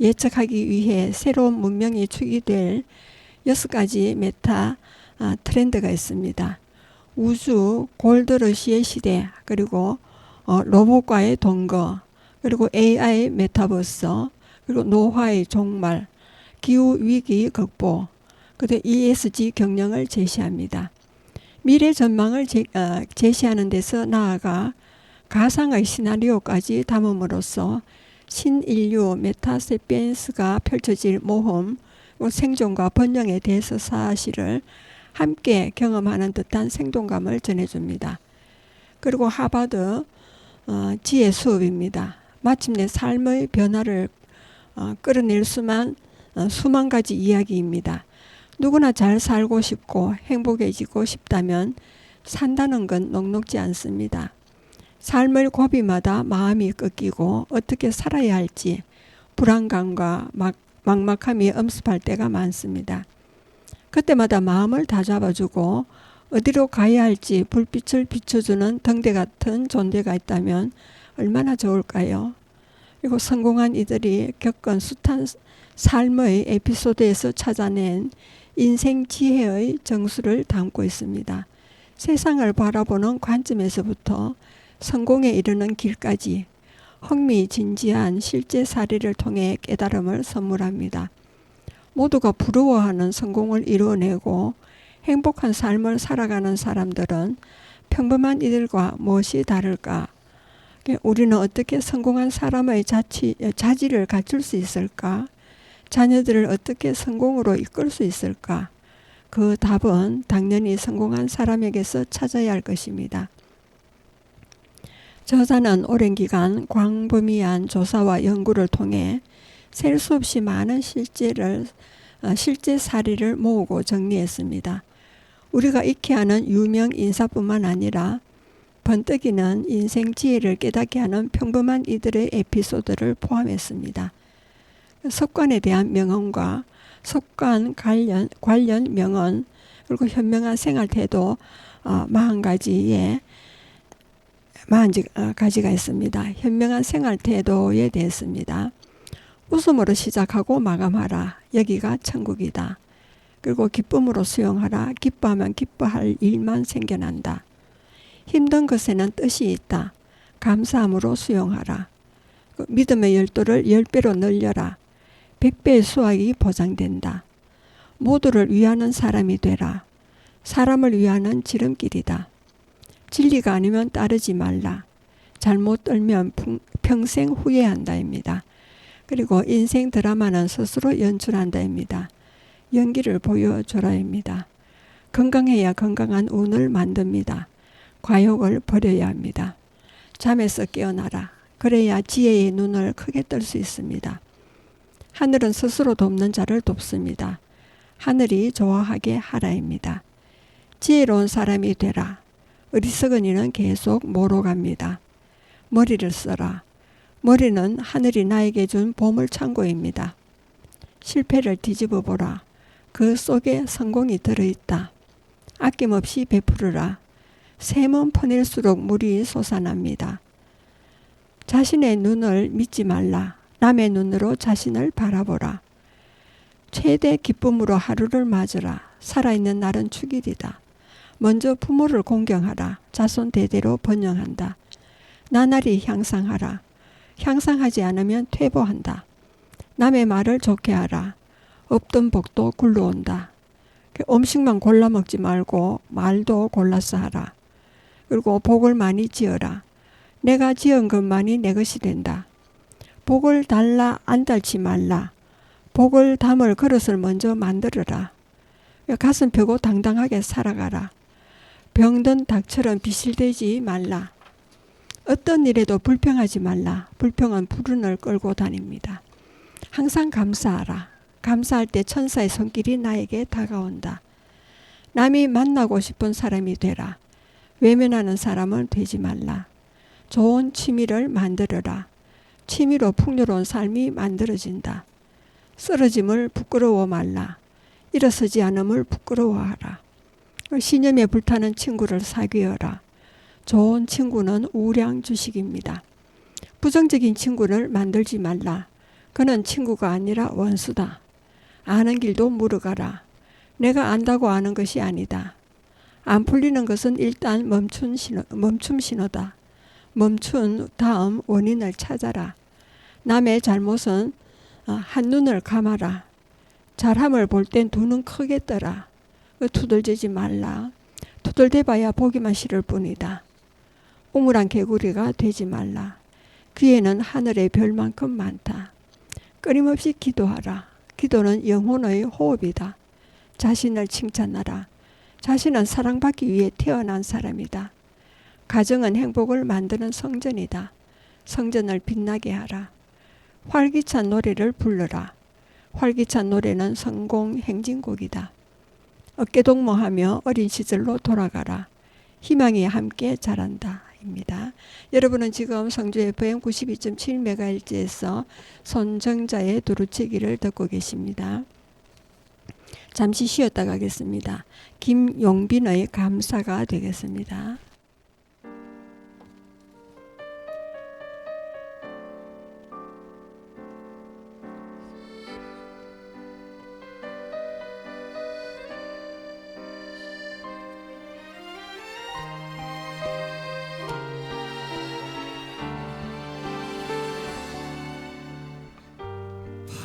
예측하기 위해 새로운 문명이 축이될 6가지 메타 트렌드가 있습니다. 우주, 골드러시의 시대, 그리고 로봇과의 동거, 그리고 AI 메타버스, 그리고 노화의 종말, 기후위기 극복, 그리고 ESG 경영을 제시합니다. 미래 전망을 제시하는 데서 나아가 가상의 시나리오까지 담음으로써 신인류 메타세피엔스가 펼쳐질 모험, 생존과 번영에 대해서 사실을 함께 경험하는 듯한 생동감을 전해줍니다. 그리고 하버드 지혜 수업입니다. 마침내 삶의 변화를 끌어낼 수만 가지 이야기입니다. 누구나 잘 살고 싶고 행복해지고 싶다면 산다는 건 녹록지 않습니다. 삶의 고비마다 마음이 꺾이고 어떻게 살아야 할지 불안감과 막막함이 엄습할 때가 많습니다. 그때마다 마음을 다잡아주고 어디로 가야 할지 불빛을 비춰주는 등대 같은 존재가 있다면 얼마나 좋을까요? 그리고 성공한 이들이 겪은 숱한 삶의 에피소드에서 찾아낸 인생 지혜의 정수를 담고 있습니다. 세상을 바라보는 관점에서부터 성공에 이르는 길까지 흥미진지한 실제 사례를 통해 깨달음을 선물합니다. 모두가 부러워하는 성공을 이루어내고 행복한 삶을 살아가는 사람들은 평범한 이들과 무엇이 다를까? 우리는 어떻게 성공한 사람의 자질을 갖출 수 있을까? 자녀들을 어떻게 성공으로 이끌 수 있을까? 그 답은 당연히 성공한 사람에게서 찾아야 할 것입니다. 저자는 오랜 기간 광범위한 조사와 연구를 통해 셀 수 없이 많은 실제 사례를 모으고 정리했습니다. 우리가 익히 아는 유명 인사뿐만 아니라 번뜩이는 인생 지혜를 깨닫게 하는 평범한 이들의 에피소드를 포함했습니다. 습관에 대한 명언과 습관 관련 명언, 그리고 현명한 생활 태도 40가지가 있습니다. 현명한 생활 태도에 대해서입니다. 웃음으로 시작하고 마감하라. 여기가 천국이다. 그리고 기쁨으로 수용하라. 기뻐하면 기뻐할 일만 생겨난다. 힘든 것에는 뜻이 있다. 감사함으로 수용하라. 믿음의 열도를 10배로 늘려라. 100배의 수확이 보장된다. 모두를 위하는 사람이 되라. 사람을 위하는 지름길이다. 진리가 아니면 따르지 말라. 잘못 떨면 평생 후회한다입니다. 그리고 인생 드라마는 스스로 연출한다입니다. 연기를 보여줘라입니다. 건강해야 건강한 운을 만듭니다. 과욕을 버려야 합니다. 잠에서 깨어나라. 그래야 지혜의 눈을 크게 뜰 수 있습니다. 하늘은 스스로 돕는 자를 돕습니다. 하늘이 좋아하게 하라입니다. 지혜로운 사람이 되라. 어리석은 이는 계속 모로갑니다. 머리를 써라. 머리는 하늘이 나에게 준 보물 창고입니다. 실패를 뒤집어 보라. 그 속에 성공이 들어있다. 아낌없이 베푸르라. 샘은 퍼낼수록 물이 솟아납니다. 자신의 눈을 믿지 말라. 남의 눈으로 자신을 바라보라. 최대 기쁨으로 하루를 맞으라. 살아있는 날은 축일이다. 먼저 부모를 공경하라. 자손 대대로 번영한다. 나날이 향상하라. 향상하지 않으면 퇴보한다. 남의 말을 좋게 하라. 없던 복도 굴러온다. 음식만 골라 먹지 말고 말도 골라서 하라. 그리고 복을 많이 지어라. 내가 지은 것만이 내 것이 된다. 복을 달라 안 달지 말라. 복을 담을 그릇을 먼저 만들어라. 가슴 펴고 당당하게 살아가라. 병든 닭처럼 비실대지 말라. 어떤 일에도 불평하지 말라. 불평은 불운을 끌고 다닙니다. 항상 감사하라. 감사할 때 천사의 손길이 나에게 다가온다. 남이 만나고 싶은 사람이 되라. 외면하는 사람은 되지 말라. 좋은 취미를 만들어라. 취미로 풍요로운 삶이 만들어진다. 쓰러짐을 부끄러워 말라. 일어서지 않음을 부끄러워하라. 신념에 불타는 친구를 사귀어라. 좋은 친구는 우량 주식입니다. 부정적인 친구를 만들지 말라. 그는 친구가 아니라 원수다. 아는 길도 물어가라. 내가 안다고 아는 것이 아니다. 안 풀리는 것은 일단 멈춤 신호다. 멈춘 다음 원인을 찾아라. 남의 잘못은 한눈을 감아라. 잘함을 볼 땐 두 눈 크게 떠라. 투덜대지 말라. 투덜대봐야 보기만 싫을 뿐이다. 우물한 개구리가 되지 말라. 귀에는 하늘의 별만큼 많다. 끊임없이 기도하라. 기도는 영혼의 호흡이다. 자신을 칭찬하라. 자신은 사랑받기 위해 태어난 사람이다. 가정은 행복을 만드는 성전이다. 성전을 빛나게 하라. 활기찬 노래를 불러라. 활기찬 노래는 성공 행진곡이다. 어깨동무하며 어린 시절로 돌아가라. 희망이 함께 자란다. 입니다. 여러분은 지금 성주 FM 92.7MHz에서 손정자의 두루치기를 듣고 계십니다. 잠시 쉬었다 가겠습니다. 김용빈의 감사가 되겠습니다.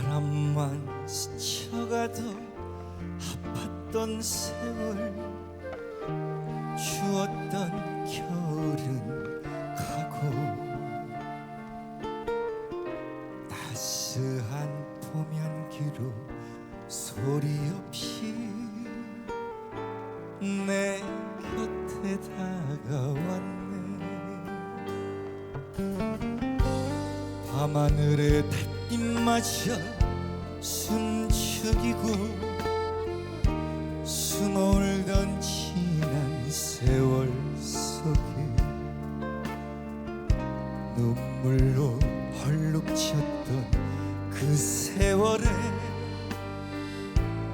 바람만 스쳐가도 아팠던 세월 추웠던 겨울은 가고 따스한 봄 향기로 소리 없이 내 곁에 다가왔네. 밤하늘의 달빛마저 숨죽이고 수놓을던 지난 세월 속에 눈물로 헐룩쳤던 그 세월에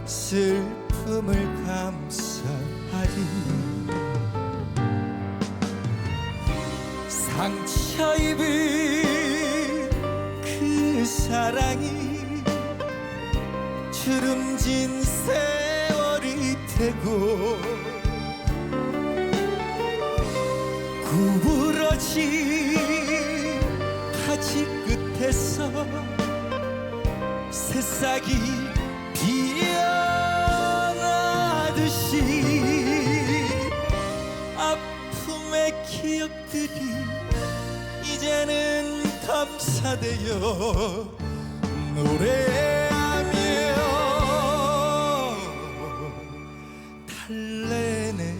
슬픔을 감사하리. 상처 입은 그 사랑이 주름진 세월이 되고 구부러진 가지 끝에서 새싹이 피어나듯이 아픔의 기억들이 이제는 감사되어 노래하며 달래네.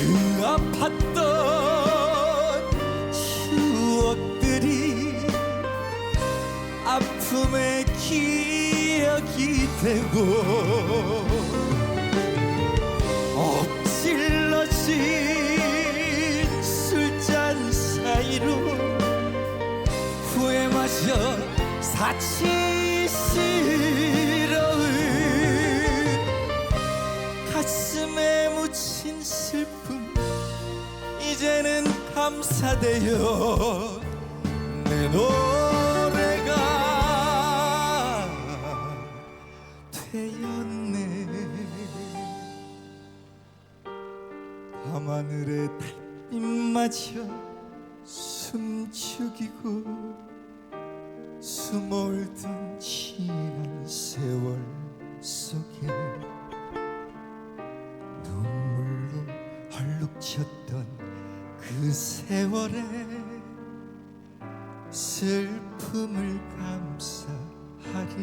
그 아팠던 추억들이 아픔의 기억이 되고 엎질러진 술잔 사이로 후회마저 사치스러운 가슴에 묻힌 슬픔 이제는 감사되어 내 노래가 되었네. 밤하늘의 달빛마저 숨죽이고 숨어올던 지난 세월 속에 눈물로 헐룩쳤던 그 세월에 슬픔을 감사하리.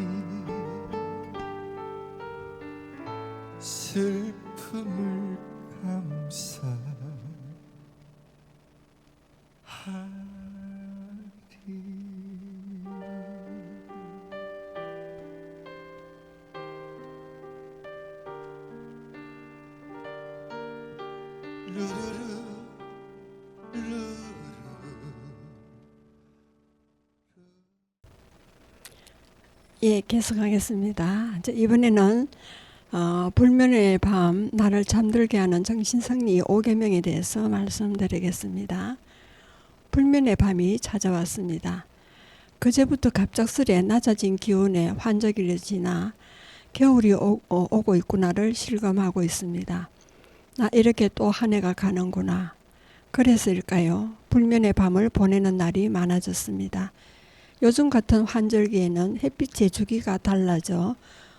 슬픔을 감사하리. 루루루 루루. 예, 계속하겠습니다. 이번에는 불면의 밤, 나를 잠들게 하는 정신승리 5계명에 대해서 말씀드리겠습니다. 불면의 밤이 찾아왔습니다. 그제부터 갑작스레 낮아진 기온에 환절기를 지나 겨울이 오고 있구나를 실감하고 있습니다. 나 이렇게 또 한 해가 가는구나. 그래서일까요? 불면의 밤을 보내는 날이 많아졌습니다. 요즘 같은 환절기에는 햇빛의 주기가 달라져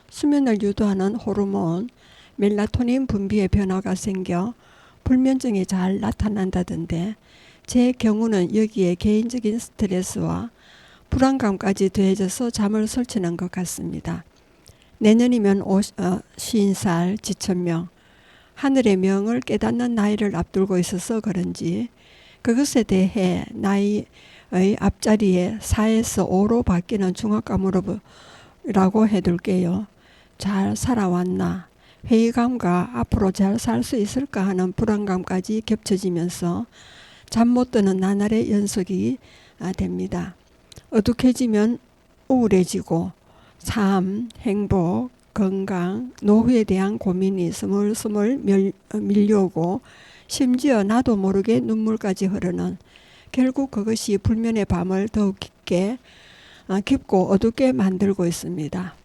수면을 유도하는 호르몬 멜라토닌 분비의 변화가 생겨 불면증이 잘 나타난다던데 제 경우는 여기에 개인적인 스트레스와 불안감까지 더해져서 잠을 설치는 것 같습니다. 내년이면 50살 지천명, 하늘의 명을 깨닫는 나이를 앞두고 있어서 그런지 그것에 대해 나이의 앞자리에 4에서 5로 바뀌는 중압감으로 라고 해둘게요. 잘 살아왔나, 회의감과 앞으로 잘 살 수 있을까 하는 불안감까지 겹쳐지면서 잠 못 드는 나날의 연속이 됩니다. 어둑해지면 우울해지고 삶, 행복, 건강, 노후에 대한 고민이 스물스물 밀려오고 심지어 나도 모르게 눈물까지 흐르는, 결국 그것이 불면의 밤을 더욱 깊고 어둡게 만들고 있습니다.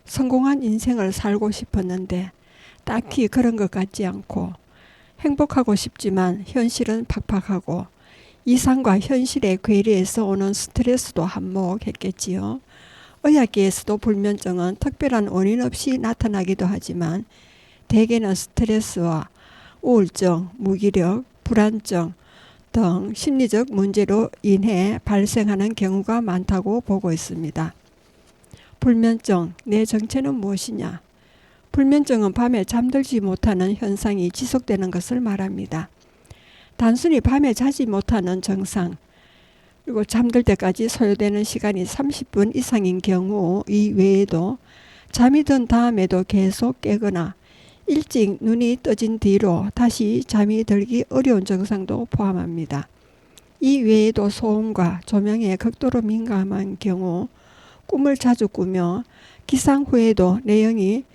성공한 인생을 살고 싶었는데 딱히 그런 것 같지 않고, 행복하고 싶지만 현실은 팍팍하고 이상과 현실의 괴리에서 오는 스트레스도 한몫했겠지요. 의학계에서도 불면증은 특별한 원인 없이 나타나기도 하지만 대개는 스트레스와 우울증, 무기력, 불안증 등 심리적 문제로 인해 발생하는 경우가 많다고 보고 있습니다. 불면증, 내 정체는 무엇이냐? 불면증은 밤에 잠들지 못하는 현상이 지속되는 것을 말합니다. 단순히 밤에 자지 못하는 증상, 그리고 잠들 때까지 소요되는 시간이 30분 이상인 경우 이외에도 잠이 든 다음에도 계속 깨거나 일찍 눈이 떠진 뒤로 다시 잠이 들기 어려운 증상도 포함합니다. 이 외에도 소음과 조명에 극도로 민감한 경우, 꿈을 자주 꾸며 기상 후에도 내용이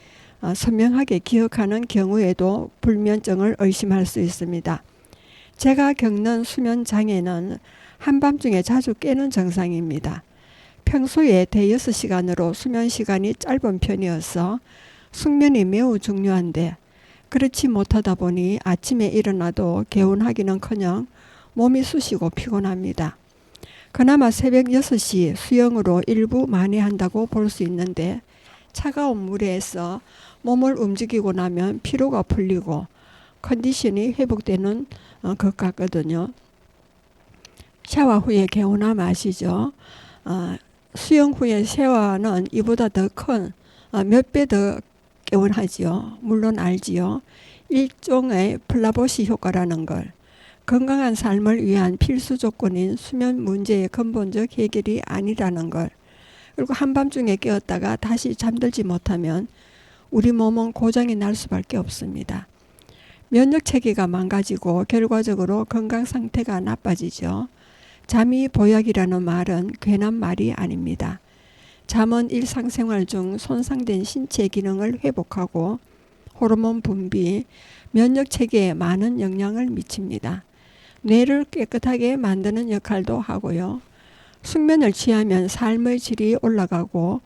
선명하게 기억하는 경우에도 불면증을 의심할 수 있습니다. 제가 겪는 수면 장애는 한밤중에 자주 깨는 증상입니다. 평소에 대여섯 시간으로 수면 시간이 짧은 편이어서 숙면이 매우 중요한데 그렇지 못하다 보니 아침에 일어나도 개운하기는커녕 몸이 쑤시고 피곤합니다. 그나마 새벽 6시 수영으로 일부 만회한다고 볼 수 있는데 차가운 물에서 몸을 움직이고 나면 피로가 풀리고 컨디션이 회복되는 것 같거든요. 샤워 후에 개운함 아시죠? 수영 후에 샤워는 이보다 더 큰 몇 배 더 개운하지요. 물론 알지요. 일종의 플라보시 효과라는 걸. 건강한 삶을 위한 필수 조건인 수면 문제의 근본적 해결이 아니라는 걸. 그리고 한밤중에 깨었다가 다시 잠들지 못하면 우리 몸은 고장이 날 수밖에 없습니다. 면역 체계가 망가지고 결과적으로 건강 상태가 나빠지죠. 잠이 보약이라는 말은 괜한 말이 아닙니다. 잠은 일상생활 중 손상된 신체 기능을 회복하고 호르몬 분비, 면역 체계에 많은 영향을 미칩니다. 뇌를 깨끗하게 만드는 역할도 하고요. 숙면을 취하면 삶의 질이 올라가고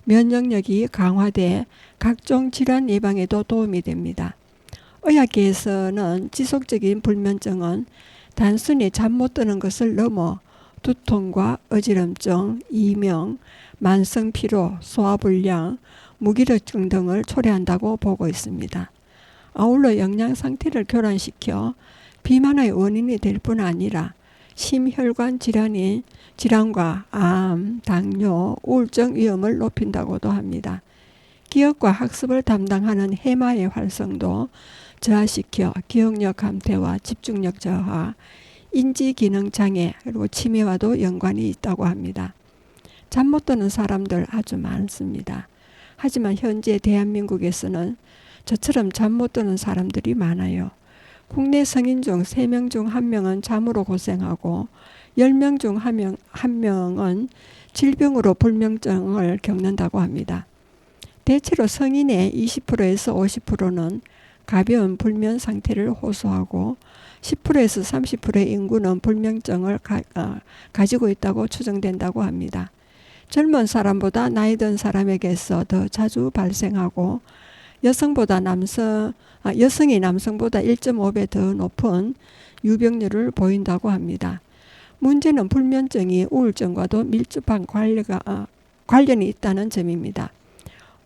면역력이 강화돼 각종 질환 예방에도 도움이 됩니다. 의학계에서는 지속적인 불면증은 단순히 잠 못 드는 것을 넘어 두통과 어지럼증, 이명, 만성 피로, 소화불량, 무기력증 등을 초래한다고 보고 있습니다. 아울러 영양 상태를 교란시켜 비만의 원인이 될 뿐 아니라 심혈관 질환과 암, 당뇨, 우울증 위험을 높인다고도 합니다. 기억과 학습을 담당하는 해마의 활성도 저하시켜 기억력 감퇴와 집중력 저하, 인지기능 장애 그리고 치매와도 연관이 있다고 합니다. 잠 못 드는 사람들 아주 많습니다. 하지만 현재 대한민국에서는 저처럼 잠 못 드는 사람들이 많아요. 국내 성인 중 3명 중 1명은 잠으로 고생하고 10명 중 1명은 질병으로 불면증을 겪는다고 합니다. 대체로 성인의 20%에서 50%는 가벼운 불면 상태를 호소하고 10%에서 30%의 인구는 불면증을 가지고 있다고 추정된다고 합니다. 젊은 사람보다 나이 든 사람에게서 더 자주 발생하고 여성이 남성보다 1.5배 더 높은 유병률을 보인다고 합니다. 문제는 불면증이 우울증과도 밀접한 관련이 있다는 점입니다.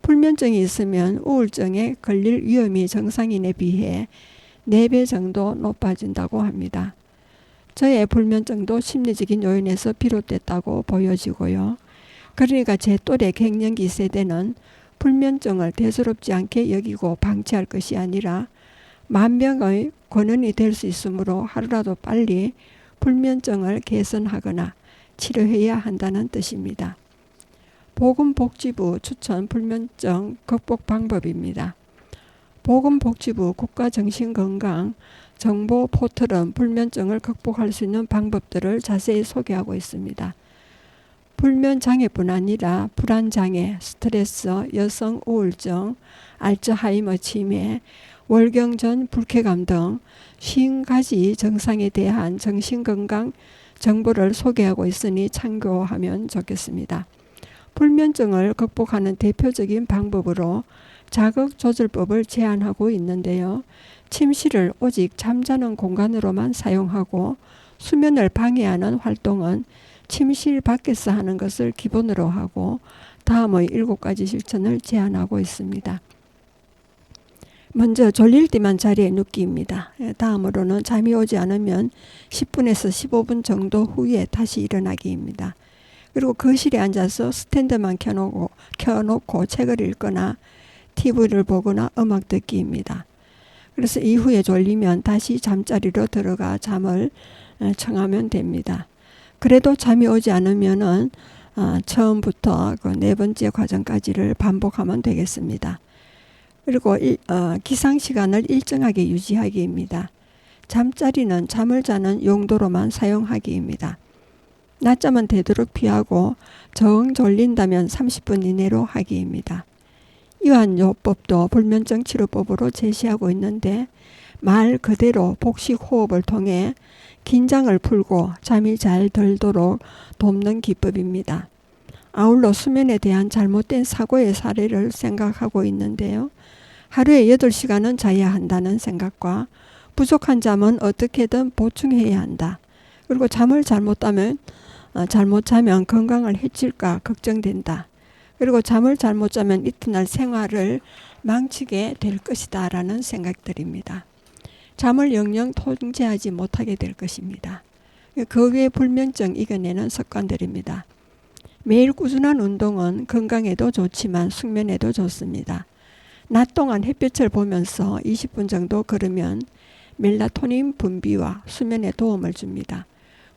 불면증이 있으면 우울증에 걸릴 위험이 정상인에 비해 4배 정도 높아진다고 합니다. 저의 불면증도 심리적인 요인에서 비롯됐다고 보여지고요. 그러니까 제 또래 갱년기 세대는 불면증을 대수롭지 않게 여기고 방치할 것이 아니라 만병의 권원이 될 수 있으므로 하루라도 빨리 불면증을 개선하거나 치료해야 한다는 뜻입니다. 보건복지부 추천 불면증 극복 방법입니다. 보건복지부 국가정신건강 정보 포털은 불면증을 극복할 수 있는 방법들을 자세히 소개하고 있습니다. 불면장애뿐 아니라 불안장애, 스트레스, 여성 우울증, 알츠하이머 치매, 월경전 불쾌감 등 50가지 증상에 대한 정신건강 정보를 소개하고 있으니 참고하면 좋겠습니다. 불면증을 극복하는 대표적인 방법으로 자극조절법을 제안하고 있는데요. 침실을 오직 잠자는 공간으로만 사용하고 수면을 방해하는 활동은 침실 밖에서 하는 것을 기본으로 하고 다음의 7가지 실천을 제안하고 있습니다. 먼저 졸릴 때만 자리에 눕기입니다. 다음으로는 잠이 오지 않으면 10분에서 15분 정도 후에 다시 일어나기입니다. 그리고 거실에 앉아서 스탠드만 켜놓고 책을 읽거나 TV를 보거나 음악 듣기입니다. 그래서 이후에 졸리면 다시 잠자리로 들어가 잠을 청하면 됩니다. 그래도 잠이 오지 않으면은 처음부터 그 네 번째 과정까지를 반복하면 되겠습니다. 그리고 기상시간을 일정하게 유지하기입니다. 잠자리는 잠을 자는 용도로만 사용하기입니다. 낮잠은 되도록 피하고 정 졸린다면 30분 이내로 하기입니다. 이완요법도 불면증 치료법으로 제시하고 있는데 말 그대로 복식호흡을 통해 긴장을 풀고 잠이 잘 들도록 돕는 기법입니다. 아울러 수면에 대한 잘못된 사고의 사례를 생각하고 있는데요. 하루에 8시간은 자야 한다는 생각과 부족한 잠은 어떻게든 보충해야 한다. 그리고 잠을 잘못 자면 건강을 해칠까 걱정된다. 그리고 잠을 잘못 자면 이튿날 생활을 망치게 될 것이다 라는 생각들입니다. 잠을 영영 통제하지 못하게 될 것입니다. 그 외 불면증 이겨내는 습관들입니다. 매일 꾸준한 운동은 건강에도 좋지만 숙면에도 좋습니다. 낮 동안 햇볕을 보면서 20분 정도 걸으면 멜라토닌 분비와 수면에 도움을 줍니다.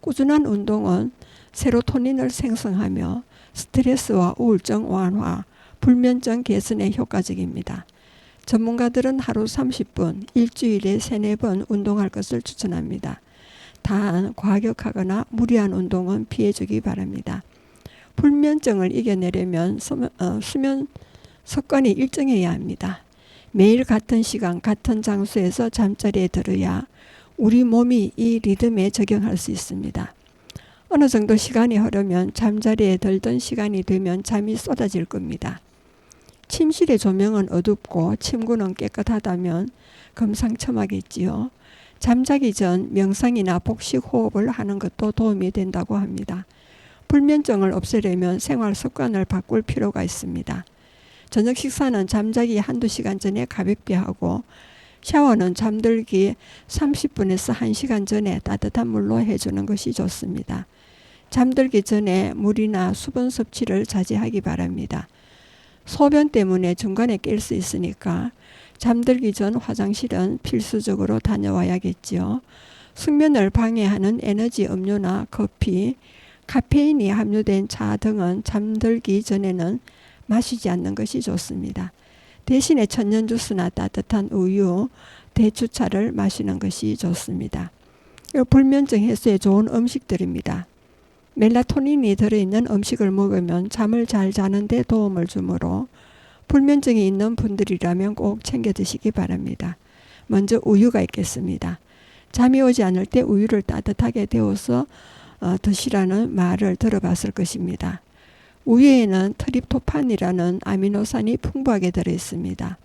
꾸준한 운동은 세로토닌을 생성하며 스트레스와 우울증 완화, 불면증 개선에 효과적입니다. 전문가들은 하루 30분, 일주일에 3-4번 운동할 것을 추천합니다. 단 과격하거나 무리한 운동은 피해주기 바랍니다. 불면증을 이겨내려면 수면 습관이 일정해야 합니다. 매일 같은 시간, 같은 장소에서 잠자리에 들어야 우리 몸이 이 리듬에 적응할 수 있습니다. 어느 정도 시간이 흐르면 잠자리에 들던 시간이 되면 잠이 쏟아질 겁니다. 침실의 조명은 어둡고 침구는 깨끗하다면 금상첨화겠지요. 잠자기 전 명상이나 복식호흡을 하는 것도 도움이 된다고 합니다. 불면증을 없애려면 생활 습관을 바꿀 필요가 있습니다. 저녁 식사는 잠자기 1-2시간 전에 가볍게 하고 샤워는 잠들기 30분에서 1시간 전에 따뜻한 물로 해주는 것이 좋습니다. 잠들기 전에 물이나 수분 섭취를 자제하기 바랍니다. 소변 때문에 중간에 깰 수 있으니까 잠들기 전 화장실은 필수적으로 다녀와야겠지요. 숙면을 방해하는 에너지 음료나 커피, 카페인이 함유된 차 등은 잠들기 전에는 마시지 않는 것이 좋습니다. 대신에 천연 주스나 따뜻한 우유, 대추차를 마시는 것이 좋습니다. 불면증 해소에 좋은 음식들입니다. 멜라토닌이 들어있는 음식을 먹으면 잠을 잘 자는 데 도움을 주므로 불면증이 있는 분들이라면 꼭 챙겨 드시기 바랍니다. 먼저 우유가 있겠습니다. 잠이 오지 않을 때 우유를 따뜻하게 데워서 드시라는 말을 들어봤을 것입니다. 우유에는 트립토판이라는 아미노산이 풍부하게 들어있습니다.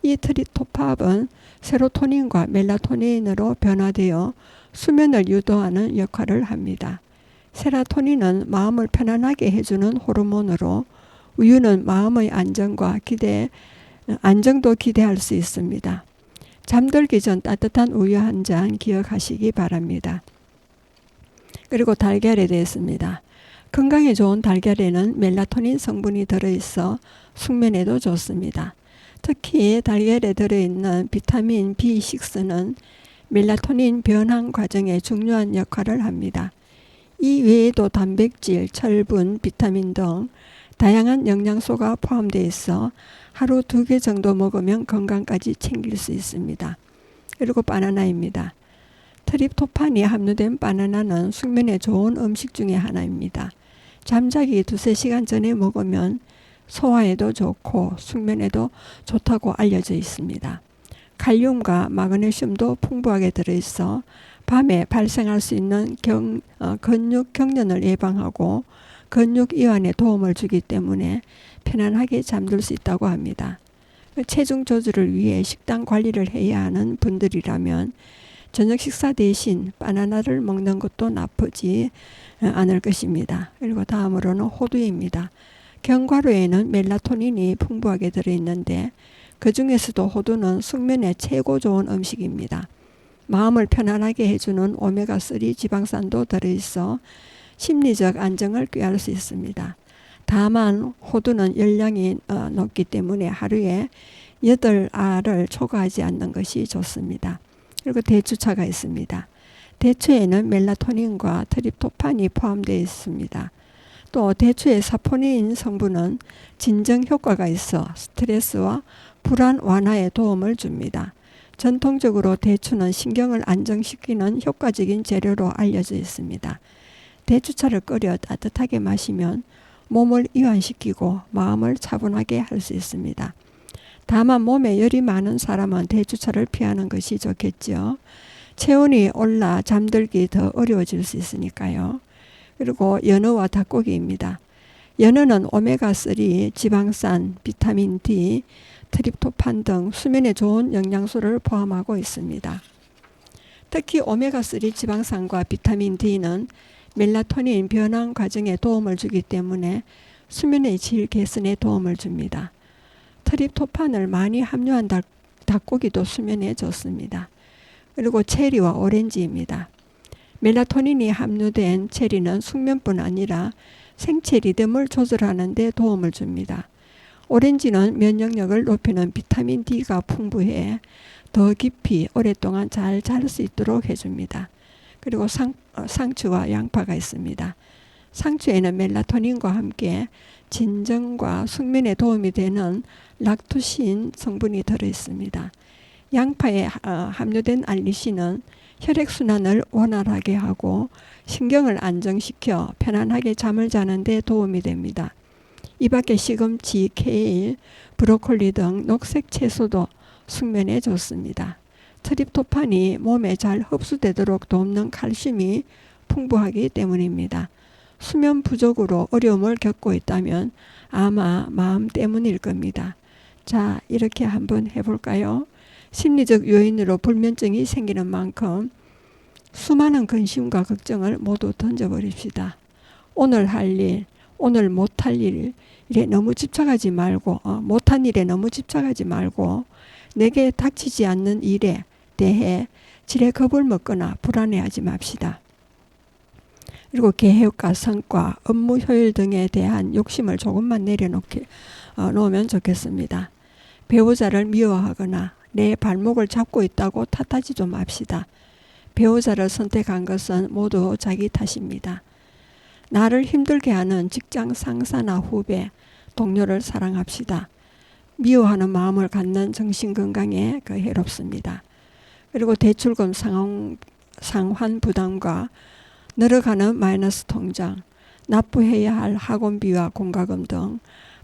이 트립토판은 세로토닌과 멜라토닌으로 변화되어 수면을 유도하는 역할을 합니다. 세로토닌은 마음을 편안하게 해주는 호르몬으로 우유는 마음의 안정도 기대할 수 있습니다. 잠들기 전 따뜻한 우유 한 잔 기억하시기 바랍니다. 그리고 달걀에 대해서입니다. 건강에 좋은 달걀에는 멜라토닌 성분이 들어있어 숙면에도 좋습니다. 특히 달걀에 들어있는 비타민 B6는 멜라토닌 변환 과정에 중요한 역할을 합니다. 이 외에도 단백질, 철분, 비타민 등 다양한 영양소가 포함되어 있어 하루 2개 정도 먹으면 건강까지 챙길 수 있습니다. 그리고 바나나입니다. 트립토판이 함유된 바나나는 숙면에 좋은 음식 중에 하나입니다. 잠자기 2-3시간 전에 먹으면 소화에도 좋고 숙면에도 좋다고 알려져 있습니다. 칼륨과 마그네슘도 풍부하게 들어있어 밤에 발생할 수 있는 근육 경련을 예방하고 근육 이완에 도움을 주기 때문에 편안하게 잠들 수 있다고 합니다. 체중 조절을 위해 식단 관리를 해야 하는 분들이라면 저녁 식사 대신 바나나를 먹는 것도 나쁘지 않을 것입니다. 그리고 다음으로는 호두입니다. 견과류에는 멜라토닌이 풍부하게 들어있는데 그 중에서도 호두는 숙면에 최고 좋은 음식입니다. 마음을 편안하게 해주는 오메가3 지방산도 들어있어 심리적 안정을 꾀할 수 있습니다. 다만 호두는 열량이 높기 때문에 하루에 8알을 초과하지 않는 것이 좋습니다. 그리고 대추차가 있습니다. 대추에는 멜라토닌과 트립토판이 포함되어 있습니다. 또 대추의 사포닌 성분은 진정 효과가 있어 스트레스와 불안 완화에 도움을 줍니다. 전통적으로 대추는 신경을 안정시키는 효과적인 재료로 알려져 있습니다. 대추차를 끓여 따뜻하게 마시면 몸을 이완시키고 마음을 차분하게 할 수 있습니다. 다만 몸에 열이 많은 사람은 대추차를 피하는 것이 좋겠죠. 체온이 올라 잠들기 더 어려워질 수 있으니까요. 그리고 연어와 닭고기입니다. 연어는 오메가3, 지방산, 비타민 D, 트립토판 등 수면에 좋은 영양소를 포함하고 있습니다. 특히 오메가3 지방산과 비타민 D는 멜라토닌 변환 과정에 도움을 주기 때문에 수면의 질 개선에 도움을 줍니다. 트립토판을 많이 함유한 닭고기도 수면에 좋습니다. 그리고 체리와 오렌지입니다. 멜라토닌이 함유된 체리는 숙면뿐 아니라 생체 리듬을 조절하는 데 도움을 줍니다. 오렌지는 면역력을 높이는 비타민 D가 풍부해 더 깊이 오랫동안 잘 잘 수 있도록 해줍니다. 그리고 상추와 양파가 있습니다. 상추에는 멜라토닌과 함께 진정과 숙면에 도움이 되는 락토신 성분이 들어있습니다. 양파에 함유된 알리신은 혈액순환을 원활하게 하고 신경을 안정시켜 편안하게 잠을 자는 데 도움이 됩니다. 이 밖에 시금치, 케일, 브로콜리 등 녹색 채소도 숙면에 좋습니다. 트립토판이 몸에 잘 흡수되도록 돕는 칼슘이 풍부하기 때문입니다. 수면 부족으로 어려움을 겪고 있다면 아마 마음 때문일 겁니다. 자, 이렇게 한번 해볼까요? 심리적 요인으로 불면증이 생기는 만큼 수많은 근심과 걱정을 모두 던져버립시다. 오늘 할 일, 오늘 못할 일에 너무 집착하지 말고 못한 일에 너무 집착하지 말고 내게 닥치지 않는 일에 대해 지레 겁을 먹거나 불안해하지 맙시다. 그리고 계획과 성과, 업무 효율 등에 대한 욕심을 조금만 내려놓으면 좋겠습니다. 배우자를 미워하거나 내 발목을 잡고 있다고 탓하지 좀 맙시다. 배우자를 선택한 것은 모두 자기 탓입니다. 나를 힘들게 하는 직장 상사나 후배, 동료를 사랑합시다. 미워하는 마음을 갖는 정신건강에 해롭습니다. 그리고 대출금 상환 부담과 늘어가는 마이너스 통장, 납부해야 할 학원비와 공과금 등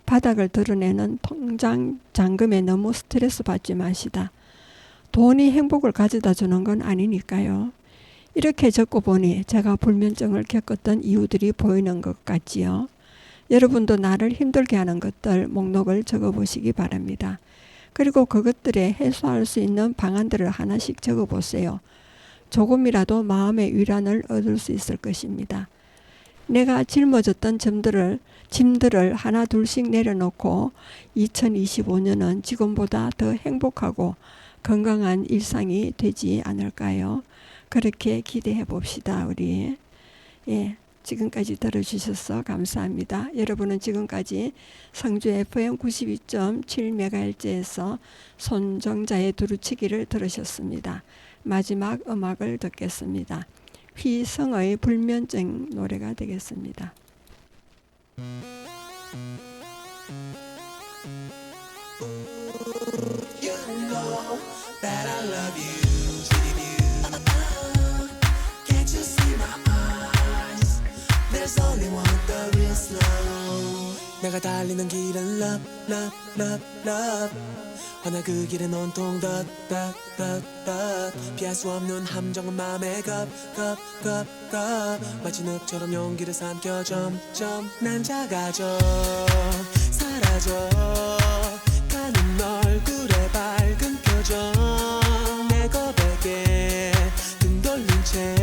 바닥을 드러내는 통장 잔금에 너무 스트레스 받지 마시다. 돈이 행복을 가져다 주는 건 아니니까요. 이렇게 적고 보니 제가 불면증을 겪었던 이유들이 보이는 것 같지요. 여러분도 나를 힘들게 하는 것들 목록을 적어보시기 바랍니다. 그리고 그것들에 해소할 수 있는 방안들을 하나씩 적어보세요. 조금이라도 마음의 위안을 얻을 수 있을 것입니다. 내가 짊어졌던 짐들을 하나 둘씩 내려놓고 2025년은 지금보다 더 행복하고 건강한 일상이 되지 않을까요? 그렇게 기대해 봅시다, 우리. 예, 지금까지 들어주셔서 감사합니다. 여러분은 지금까지 성주 FM 92.7MHz에서 손정자의 두루치기를 들으셨습니다. 마지막 음악을 듣겠습니다. 휘성의 불면증 노래가 되겠습니다. You know that I love you. Can't you see my eyes? There's only one the real slow. 내가 달리는 길은 love, love, love, love. 허나 그 길은 온통 덧, 덧, 덧, 덧. 피할 수 없는 함정은 맘에 겁, 겁, 겁, 겁. 마치 늪처럼 용기를 삼켜 점점 난 작아져 사라져 가는 얼굴에 밝은 표정 내 고백에 등 돌린 채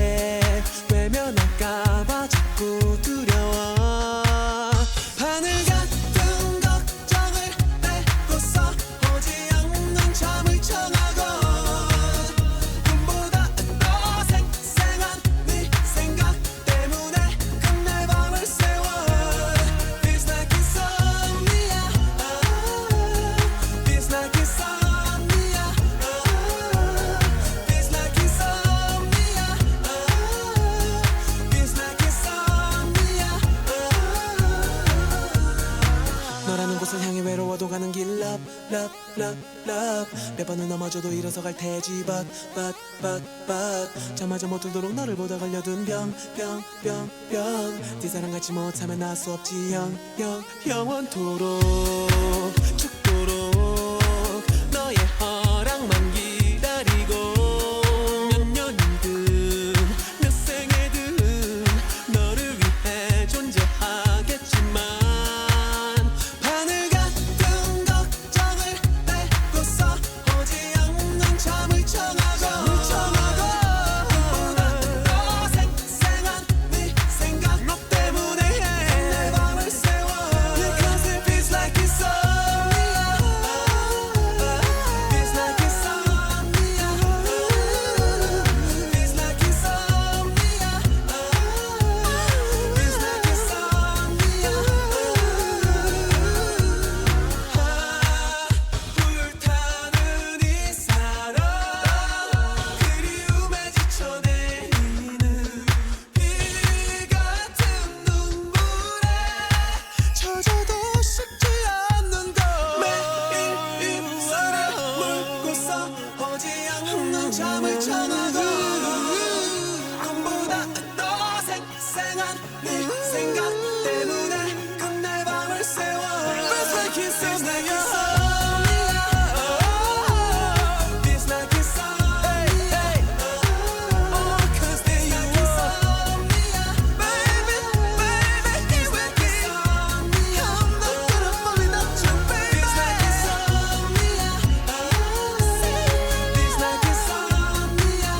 외면할까봐 자꾸 두려워 하늘 같은 걱정을 메고서 오지 않는 잠을 청하고 꿈보다 더 생생한 네 생각 때문에 끝내 밤을 세워 Feels like insomnia love love love 몇 번은 넘어져도 일어서 갈 테지 but 잠마저 못 들도록 너를 보다 걸려둔 병 네 사랑 갖지 못하면 나 수 없지 영원토록 죽도록 너의 허락만 기다리고 몇 년이든 몇 생애든 너를 위해 존재하겠지만 바늘 같은 걱정을 떼고서 오지 않는 잠을 청하고 보다 더 생생한 네 생각 너 때문에 내 밤을 세워 Because it feels like insomnia Feels like insomnia Feels like insomnia Feels like insomnia 불타는 이 사랑 그리움에 지쳐내리는 비 같은 눈물에 젖어도 식지 않는 걸 매일 입술에 물고서 오지 않는 잠을 청하고 꿈보다 더 생생한 네 생각 때문에 끝내 밤을 세워 Feels like insomnia Feels like insomnia Oh, 'cause there you are Baby, here with me I'm not gonna fall without you, baby Feels like insomnia Feels like insomnia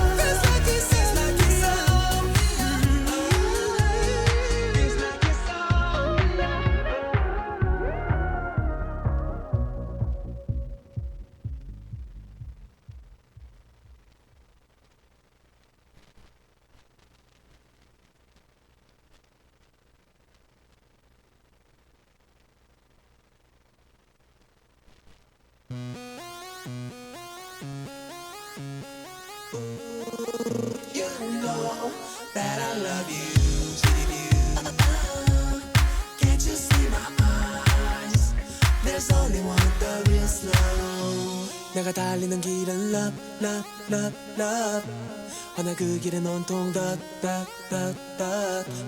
Feels like You know that I love you, Can't you see my eyes? There's only one, the real slow. 내가 달리는 길은 love, love, love, love. 허나 그 길은 온통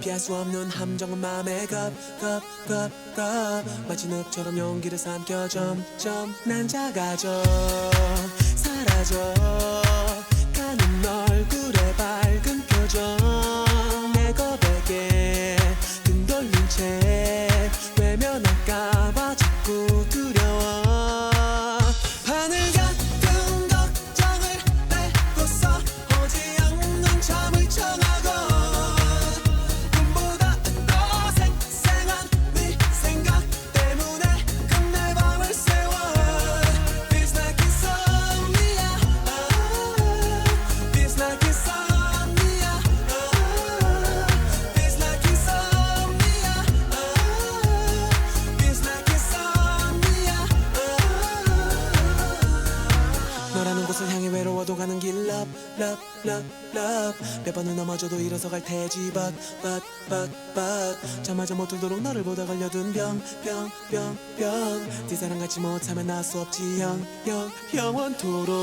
피할 수 없는 함정은 맘에 겁 마치 늪처럼 용기를 삼켜 점점 난 작아져 사라져 가는 얼굴에 밝은 표정 내 고백에 등 돌린 채 외면할까봐 자꾸 두려워 바늘 같은 걱정을 떼고서 오지 않는 잠을 청하고 꿈보다 더 생생한 네 생각 때문에 끝내 밤을 세워 Feels like insomnia Feels like insomnia Feels like insomnia Feels like insomnia 너라는 곳을 향해 외로워도 가는 길 love love love love 몇 번은 넘어져도 일어서 갈 테지 but 잠마저 못 들도록 너를 보다 걸려둔 병 네 사랑 갖지 못하면 나 수 없지 영원토록